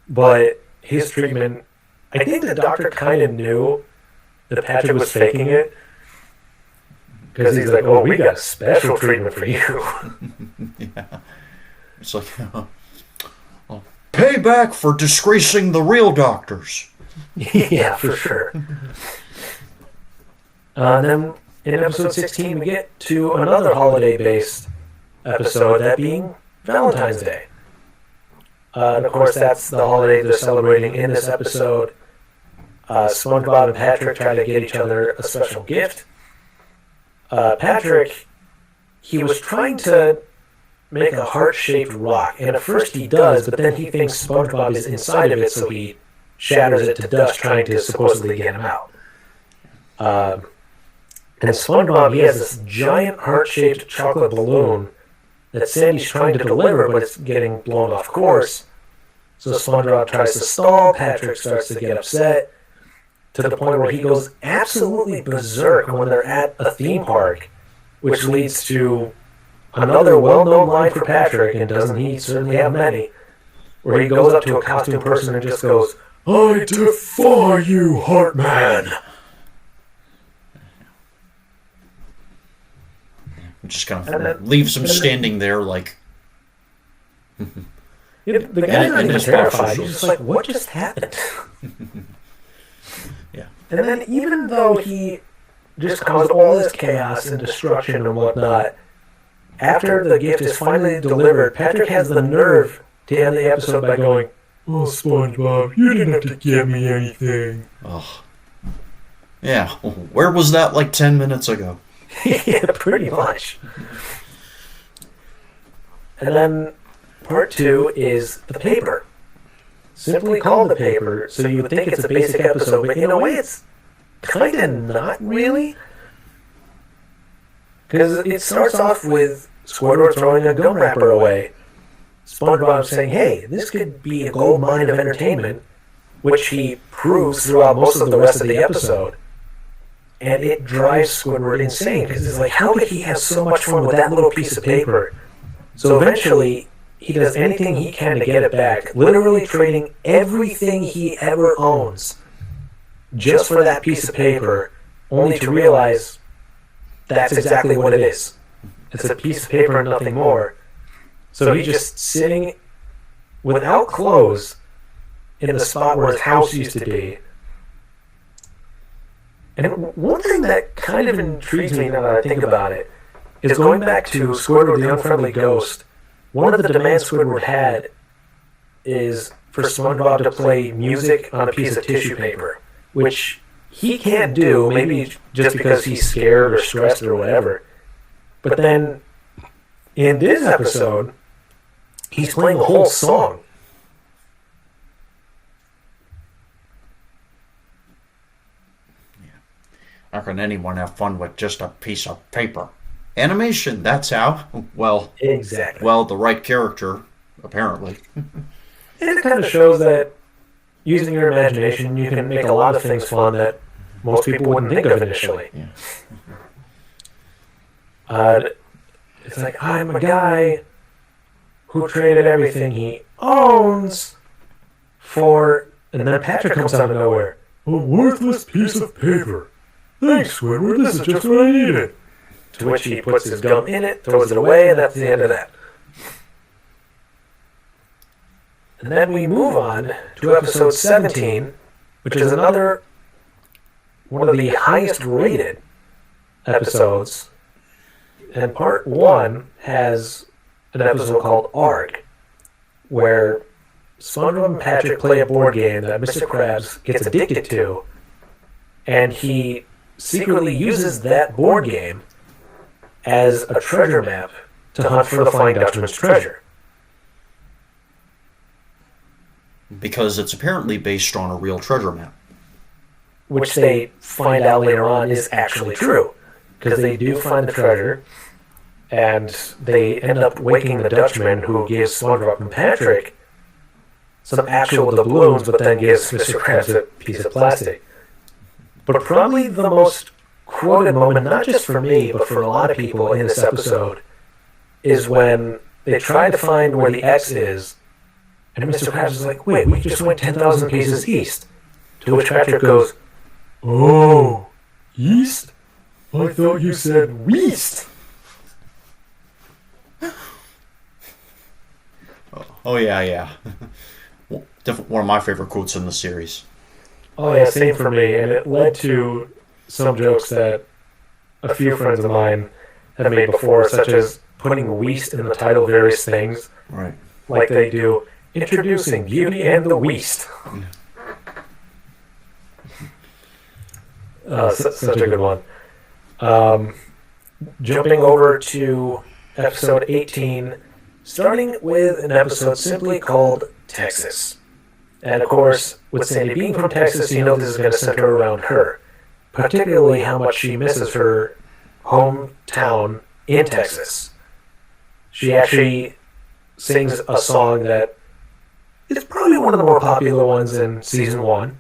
But his treatment, I think the Doctor kind of knew that Patrick was faking it, because he's like, "Oh, we got special treatment for you." Yeah. It's like, payback for disgracing the real doctors. Yeah, for sure. Then in episode 16, we get to another holiday-based episode, that being Valentine's Day. And of course, that's the holiday they're celebrating in this episode. SpongeBob and Patrick try to get each other a special gift. Patrick, he was trying to make a heart-shaped rock, and at first he does, but then he thinks SpongeBob is inside of it, so he shatters it to dust trying to supposedly get him out. And SpongeBob, he has this giant heart-shaped chocolate balloon that Sandy's trying to deliver, but it's getting blown off course. So SpongeBob tries to stall, Patrick starts to get upset, to the point where he goes absolutely berserk when they're at a theme park, which leads to another well-known line for Patrick, and doesn't he certainly have many, where he goes up to a costume person and just goes, I defy you, Heartman! Just kind of leaves him standing there like... The guy's not even terrified. He's just like, what just happened? Yeah. And then even though he just caused all this chaos and destruction and whatnot, after the gift is finally delivered, Patrick has the nerve to end the episode by going, Oh, SpongeBob, you didn't have to give me anything. Oh. Yeah, where was that like 10 minutes ago? yeah, pretty much. And then part 2 is the paper. Simply called the paper, so you would think it's a basic episode, but in a way it's kind of not really. Because it starts off with Squidward throwing a gum wrapper away. SpongeBob saying, hey, this could be a gold mine of entertainment, which he proves throughout most of the rest of the episode. And it drives Squidward insane, because it's like, how could he have so much fun with that little piece of paper? So eventually, he does anything he can to get it back, literally trading everything he ever owns just for that piece of paper, only to realize that's exactly what it is. It's a piece of paper and nothing more. So he's just sitting without clothes in the spot where his house used to be. And one thing that kind of intrigues me now that I think about it is going back to Squidward the Unfriendly Ghost. One of the demands Squidward had is for SpongeBob to play music on a piece of tissue paper, which he can't do, maybe just because he's scared or stressed or whatever. But then, in this episode, he's playing a whole song. How can anyone have fun with just a piece of paper? Animation, that's how. Well, Exactly. well, the right character, apparently. And it kind of shows that using your imagination, you can make a lot of things fun that most people wouldn't think of initially. Yeah. It's like, I'm a guy who traded everything he owns for... And then Patrick comes out of nowhere. A worthless piece of paper. Thanks, Squidward, this is just what I needed. To which he puts his gum in it, throws it away, and that's the end of that. And then we move on to episode 17, which is another one of the highest rated episodes. And part 1 has an episode called Arg, where SpongeBob and Patrick play a board game that Mr. Krabs gets addicted to, and he secretly uses that board game as a treasure map to hunt for the Flying Dutchman's treasure. Because it's apparently based on a real treasure map. Which they find out later on is actually true. Because they do find the treasure, and they end up waking the Dutchman, who gives SpongeBob and Patrick some actual doubloons, but then gives Mr. Krabs a piece of plastic. But probably the most quoted moment, not just for me, but for a lot of people in this episode, is when they try to find where the X is, and Mr. Krabs is like, wait, we just went 10,000 paces east. To which Patrick goes, Oh, east? I thought you said weast. Oh, yeah. One of my favorite quotes in the series. oh yeah, same for me. And it led to some jokes that a few friends of mine have made before, such as putting Weast in the title of various things, Right. like they do, introducing Beauty and the Weast. Such a good one. Jumping over to episode 18, starting with an episode simply called Texas. And of course, with Sandy being from Texas, you know this is going to center around her, particularly how much she misses her hometown in Texas. She actually sings a song that is probably one of the more popular ones in season 1.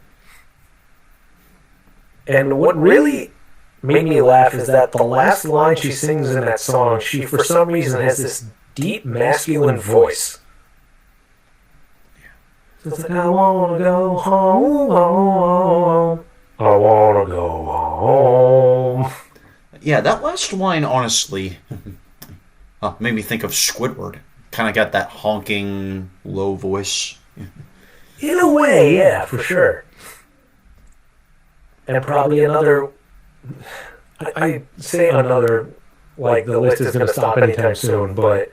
And what really made me laugh is that the last line she sings in that song, she for some reason has this deep masculine voice. It's like, I wanna go home, I wanna go home. Yeah, that last line, honestly, made me think of Squidward. Kind of got that honking, low voice. In a way, yeah, for sure. And probably another, I say another, like the list is going to stop anytime soon, but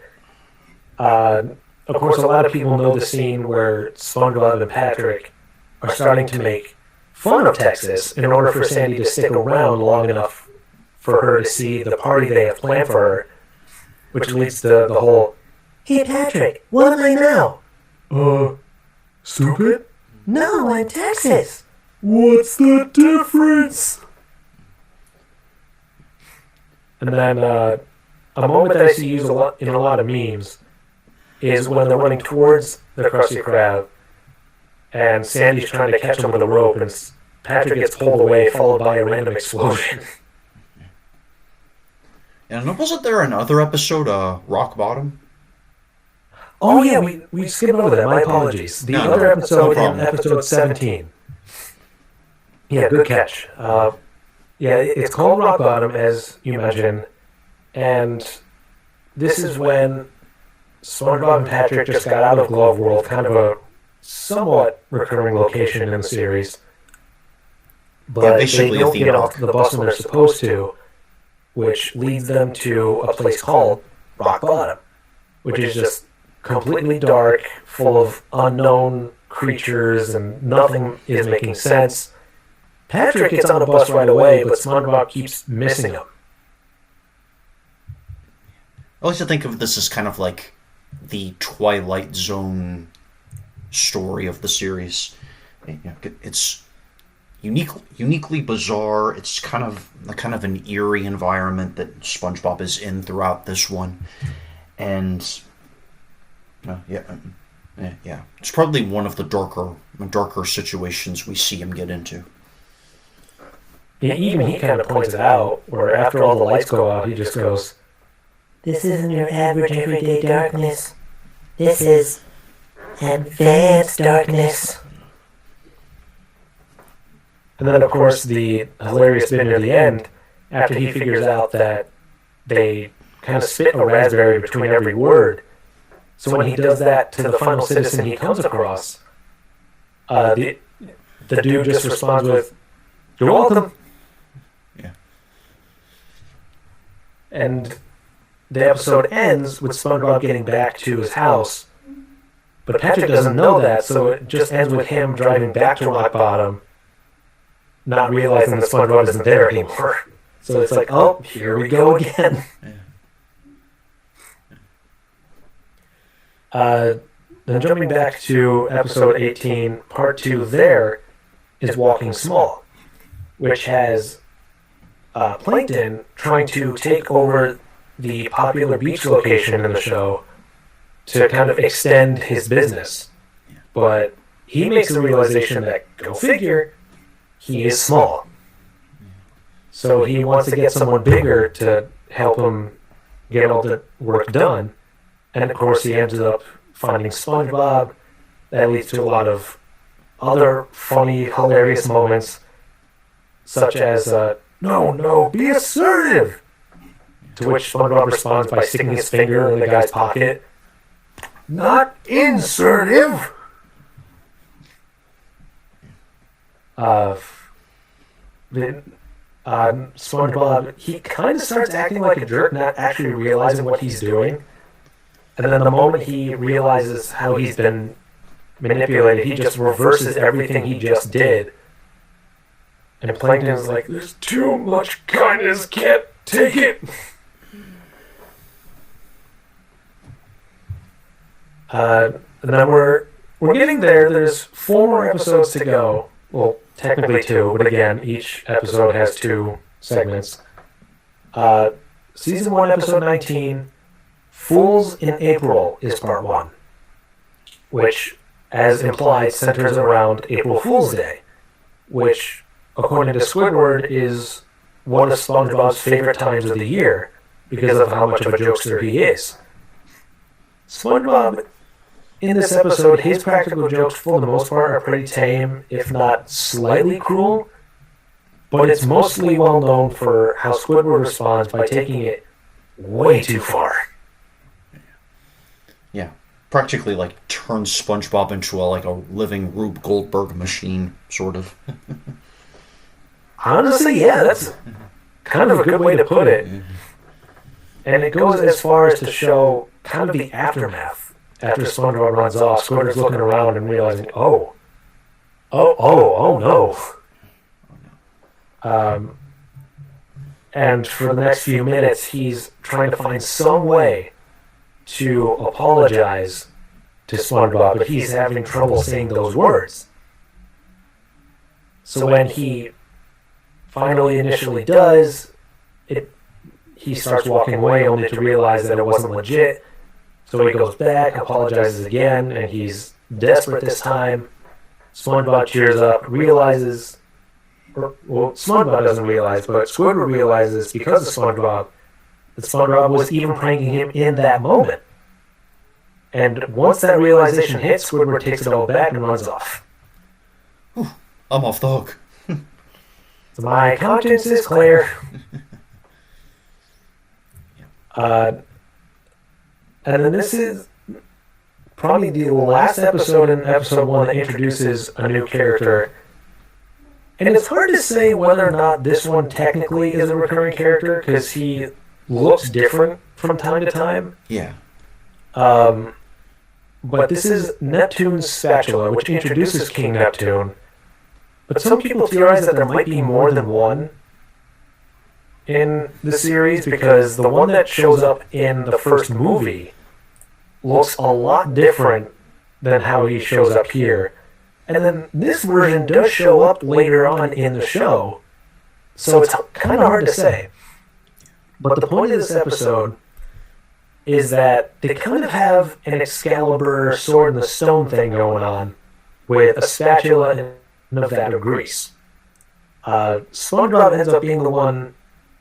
of course a lot of people know the scene where SpongeBob and Patrick are starting to make fun of Texas in order for Sandy to stick around long enough for her to see the party they have planned for her, which leads to the whole, "Hey Patrick, what am I now?" Stupid? "No, I'm Texas." What's the difference? And then a moment that I see used in a lot of memes is when they're running towards the Krusty Krab, and Sandy's trying to catch him with a rope, and Patrick gets pulled away, followed by a random explosion. And wasn't there another episode, Rock Bottom? Oh yeah, we skipped over that. My apologies. The No, other no episode, problem. in episode 17. Yeah, good catch. Yeah, it's called Rock Bottom, as you mentioned, and this is when SpongeBob and Patrick just got out of Glove World, kind of a somewhat recurring location in the series. But Yeah, basically they a don't theme get off park. the bus when they're supposed to, which leads them to a place called Rock Bottom, which is just completely dark, full of unknown creatures, and nothing is making sense. Patrick gets on the bus right away, but SpongeBob keeps missing him. I like to think of this as kind of like the Twilight Zone story of the series. It's uniquely bizarre. It's kind of an eerie environment that SpongeBob is in throughout this one, and yeah, it's probably one of the darker situations we see him get into. Yeah, even he kind of points it out, where after all the lights go out, he just goes, "This isn't your average everyday darkness. This is advanced darkness." And then, of course, the hilarious bit near the end, after he figures out that they kind of spit a raspberry between every word. So when he does that to the final citizen he comes across, the dude just responds with, "You're welcome." Yeah. And the episode ends with SpongeBob getting back to his house. But Patrick doesn't know that, so it just ends with him driving back to Rock Bottom, not realizing that SpongeBob isn't there anymore. So it's like, oh, here we go again. Then jumping back to episode 18, part 2 there is Walking Small, which has Plankton trying to take over the popular beach location in the show to kind of extend his business. But he makes the realization that, go figure, he is small. So he wants to get someone bigger to help him get all the work done. And of course he ends up finding SpongeBob. That leads to a lot of other funny, hilarious moments, such as, no, be assertive! To which SpongeBob responds by sticking his finger in the guy's pocket. Not insertive! SpongeBob, he kind of starts acting like a jerk, not actually realizing what he's doing. And then the moment he realizes how he's been manipulated, he just reverses everything he just did And Plankton's like, There's too much kindness, can't take it. and then we're getting there. There's 4 more episodes to go. Well, technically 2, but again, each episode has 2 segments. Season 1, episode 19, Fools in April is part 1, which, as implied, centers around April Fool's Day, which, according to Squidward, is one of SpongeBob's favorite times of the year because of how much of a jokester he is. SpongeBob, in this episode, his practical jokes, for the most part, are pretty tame, if not slightly cruel, but it's mostly well known for how Squidward responds by taking it way too far. Yeah, practically like turns SpongeBob into a living Rube Goldberg machine, sort of. Honestly, yeah, that's kind of a good way to put it. And it goes as far as to show kind of the aftermath. After SpongeBob runs off, Squidward's looking around and realizing, oh no. And for the next few minutes, he's trying to find some way to apologize to SpongeBob, but he's having trouble saying those words. So when he finally initially does, he starts walking away only to realize that it wasn't legit. So he goes back, apologizes again, and he's desperate this time. SpongeBob cheers up, realizes... Well, SpongeBob doesn't realize, but Squidward realizes because of SpongeBob that SpongeBob was even pranking him in that moment. And once that realization hits, Squidward takes it all back and runs off. I'm off the hook. So my conscience is clear. And then this is probably the last episode in episode 1 that introduces a new character. And it's hard to say whether or not this one technically is a recurring character because he looks different from time to time. Yeah. But this is Neptune's spatula, which introduces King Neptune. But some people theorize that there might be more than one in the series because the one that shows up in the first movie looks a lot different than how he shows up here. And then this version does show up later on in the show, so it's kind of hard to say. But the point of this episode is that they kind of have an Excalibur sword in the stone thing going on with a spatula and a vat of grease. SpongeBob ends up being the one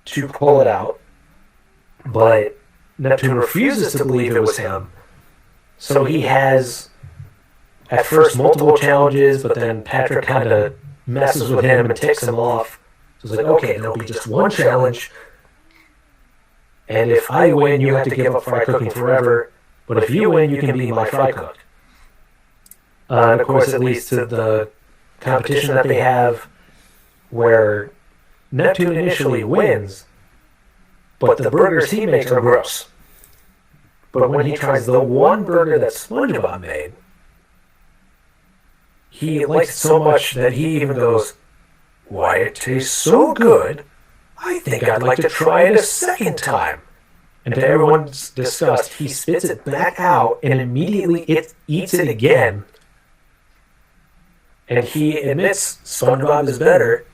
to pull it out, but Neptune refuses to believe it was him. So he has... at first multiple challenges, but then Patrick kind of messes with him and ticks him off. So it's like, okay, there'll be just one challenge, and if I win, you have to give up fry cooking forever, but if you win, you can be my fry cook. And of course, it leads to the competition that they have, where Neptune initially wins, but the burgers he makes are gross. But when he tries the one burger that SpongeBob made, he likes it so much that he even goes, "Why, it tastes so good, I think I'd like to try it a second time." And to everyone's disgust, he spits it back out and immediately eats it again. And he admits SpongeBob is better.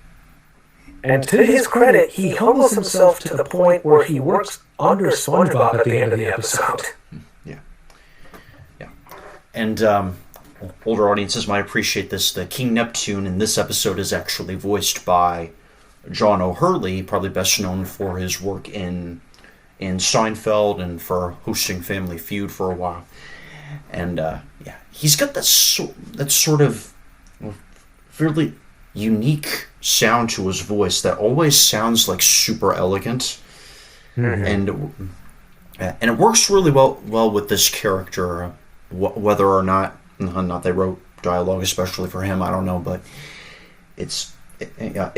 And to his credit, he humbles himself to the point where he works under SpongeBob at the end of the episode. Yeah. Yeah. And, older audiences might appreciate this. The King Neptune in this episode is actually voiced by John O'Hurley, probably best known for his work in Seinfeld and for hosting Family Feud for a while. And yeah, he's got that sort of fairly unique sound to his voice that always sounds like super elegant, and it works really well with this character, whether or not they wrote dialogue especially for him, I don't know, but it's a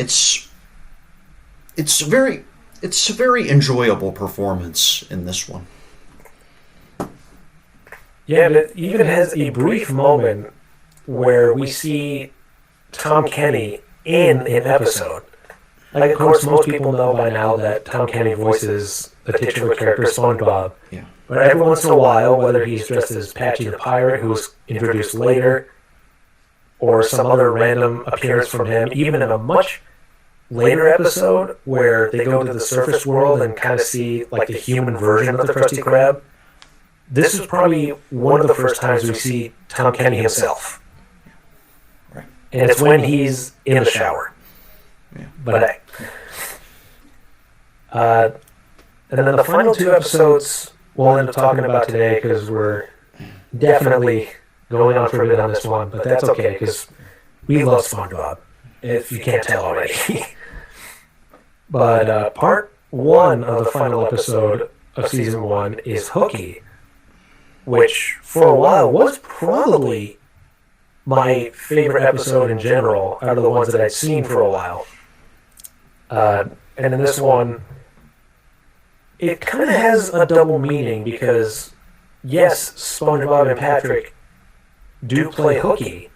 very enjoyable performance in this one. Yeah, but it even has a brief moment where we see Tom Kenny in an episode. Like, of course, most people know by now that Tom Kenny voices the titular character SpongeBob. Yeah. But every once in a while, whether he's dressed as Patchy the Pirate, who's introduced later, or some other random appearance from him, even in a much later episode where they go to the surface world and kind of see like the human version of the Krusty Krab, this is probably one of the first times we see Tom Kenny himself. Right. And it's when he's in the shower. Yeah. But hey. And then the final two episodes we'll end up talking about today because we're definitely going on for a bit on this one, but that's okay because we love SpongeBob, if you can't tell already. But part one of the final episode of season 1 is Hooky, which for a while was probably my favorite episode in general out of the ones that I'd seen for a while. And in this one, it kind of has a double meaning because, yes, SpongeBob and Patrick do play hooky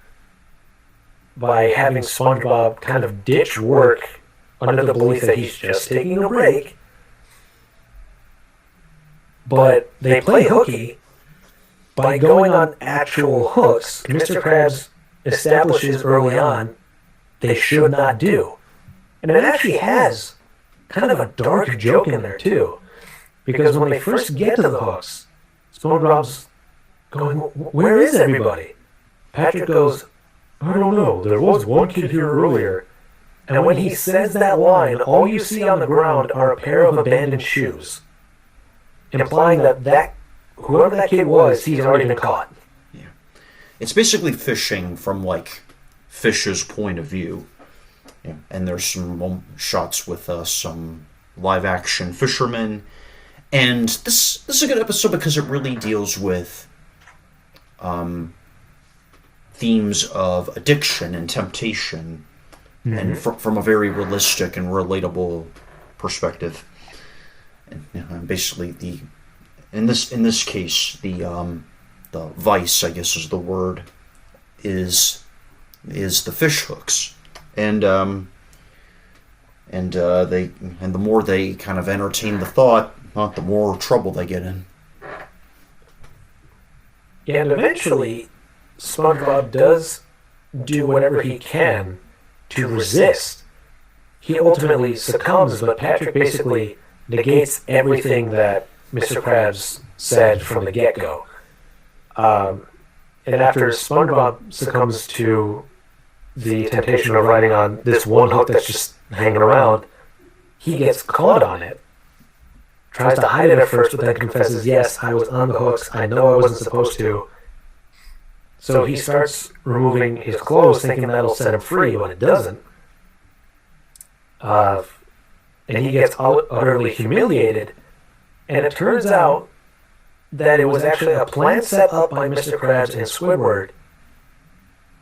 by having SpongeBob kind of ditch work under the belief that he's just taking a break. But they play hooky by going on actual hooks Mr. Krabs establishes early on they should not do. And it actually has kind of a dark joke in there, too. Because when they first get to the hooks, SpongeBob's going, "Where is everybody?" Patrick goes, "I don't know. There was one kid here earlier." And when he says that line, all you see on the ground are a pair of abandoned shoes, implying that whoever that kid was, he's already been caught. Yeah. It's basically fishing from, like, Fish's point of view. Yeah. And there's some shots with some live-action fishermen. And this is a good episode because it really deals with themes of addiction and temptation, and from a very realistic and relatable perspective. And basically, in this case, the vice, I guess is the word, is the fish hooks, and the more they kind of entertain the thought, the more trouble they get in. And eventually, SpongeBob does do whatever he can to resist. He ultimately succumbs, but Patrick basically negates everything that Mr. Krabs said from the get-go. And after SpongeBob succumbs to the temptation of riding on this one hook that's just hanging around, he gets caught on it. Tries to hide it at first, but then confesses, "Yes, I was on the hooks. I know I wasn't supposed to." So he starts removing his clothes, thinking that'll set him free, but it doesn't. And he gets utterly humiliated. And it turns out that it was actually a plan set up by Mr. Krabs and Squidward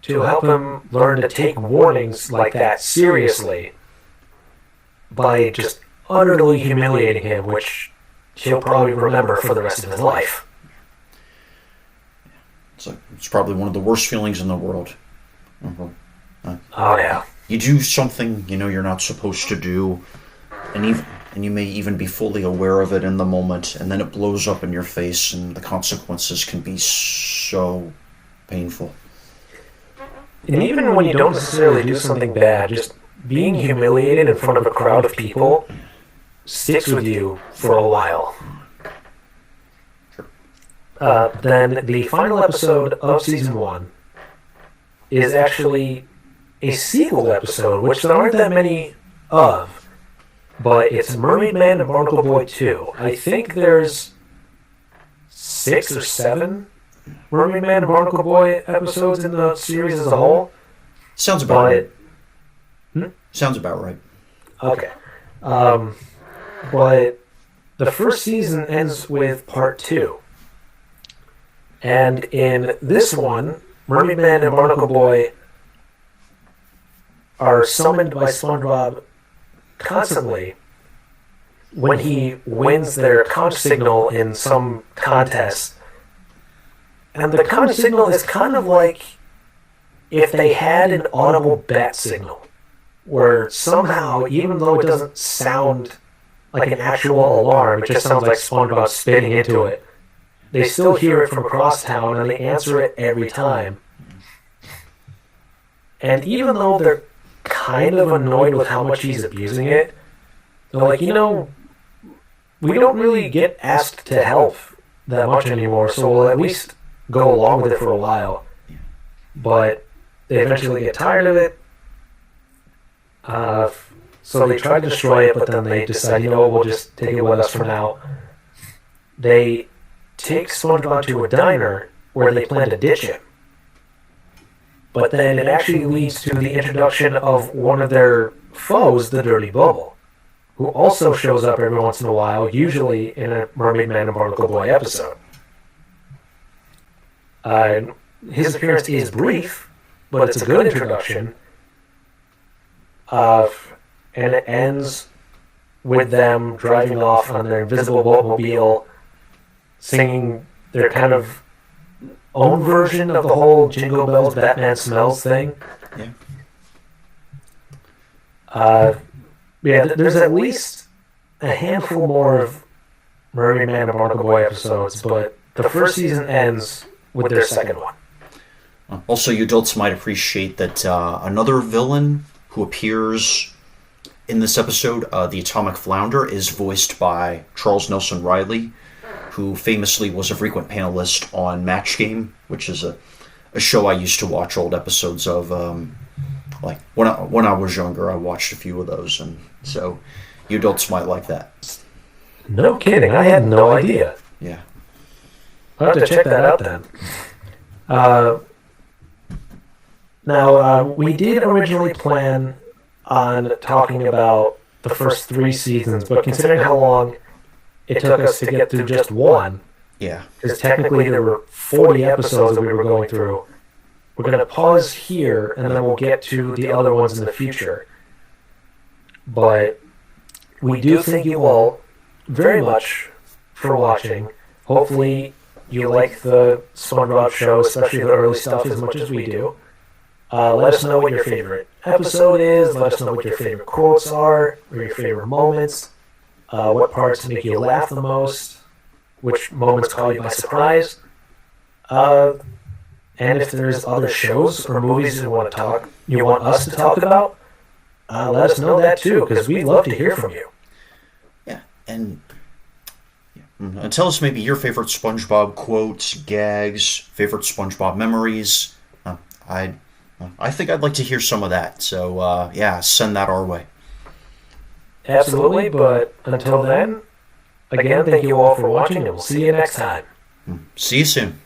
to help him learn to take warnings like that seriously by just utterly humiliating him, which he'll probably remember for the rest of his life. It's probably one of the worst feelings in the world. Oh, yeah. You do something you're not supposed to do, and you may even be fully aware of it in the moment, and then it blows up in your face, and the consequences can be so painful. And even when you don't necessarily do something bad, just being humiliated in front of a crowd of people sticks with you for a while. Then the final episode of season 1 is actually a sequel episode, which there aren't that many of, but it's Mermaid Man and Barnacle Boy 2. I think there's 6 or 7 Mermaid Man and Barnacle Boy episodes in the series as a whole. Sounds about right. Sounds about right. Okay. But the first season ends with part 2. And in this one, Mermaid Man and Barnacle Boy are summoned by SpongeBob constantly when he wins their conch signal in some contest. And the conch signal is kind of like if they had an audible bat signal. where somehow, even though it doesn't sound like an actual alarm, it just sounds like SpongeBob spitting into it, they still hear it from across town and they answer it every time. And even though they're kind of annoyed with how much he's abusing it, they're like, we don't really get asked to help that much anymore, so we'll at least go along with it for a while. But they eventually get tired of it. So they try to destroy it, but then they decide, we'll just take it with us for now. They take SpongeBob to a diner where they plan to ditch him. But then it actually leads to the introduction of one of their foes, the Dirty Bubble, who also shows up every once in a while, usually in a Mermaid Man and Barnacle Boy episode. His appearance is brief, but it's a good introduction. And it ends with them driving off on their invisible boatmobile, singing their kind of own version of the whole Jingle Bells, Batman Smells thing. There's at least a handful more of Mermaid Man and Barnacle Boy episodes, but the first season ends with their second one. Also, you adults might appreciate that another villain who appears in this episode, the Atomic Flounder, is voiced by Charles Nelson Riley, who famously was a frequent panelist on Match Game, which is a show I used to watch old episodes of. Like when I was younger, I watched a few of those, and so you adults might like that. No kidding, I had no idea. Yeah, I'll have to check that out then. Now, we did originally plan on talking about the first 3 seasons, but considering how long it took us to get through just one, because technically there were 40 episodes that we were going through, we're going to pause here, and then we'll get to the other ones in the future. But we do thank you all very much for watching. Hopefully you like the SpongeBob show, especially the early stuff, as much as we do. Let us know what your favorite episode is. Let us know what your favorite quotes are, or your favorite moments. What parts make you laugh the most. Which moments caught you by surprise. And if there's other shows or movies you want us to talk about, let us know that too, because we'd love to hear from you. Yeah, and tell us maybe your favorite SpongeBob quotes, gags, favorite SpongeBob memories. I think I'd like to hear some of that. So send that our way. Absolutely, but until then, again, thank you all for watching, and we'll see you next time. See you soon.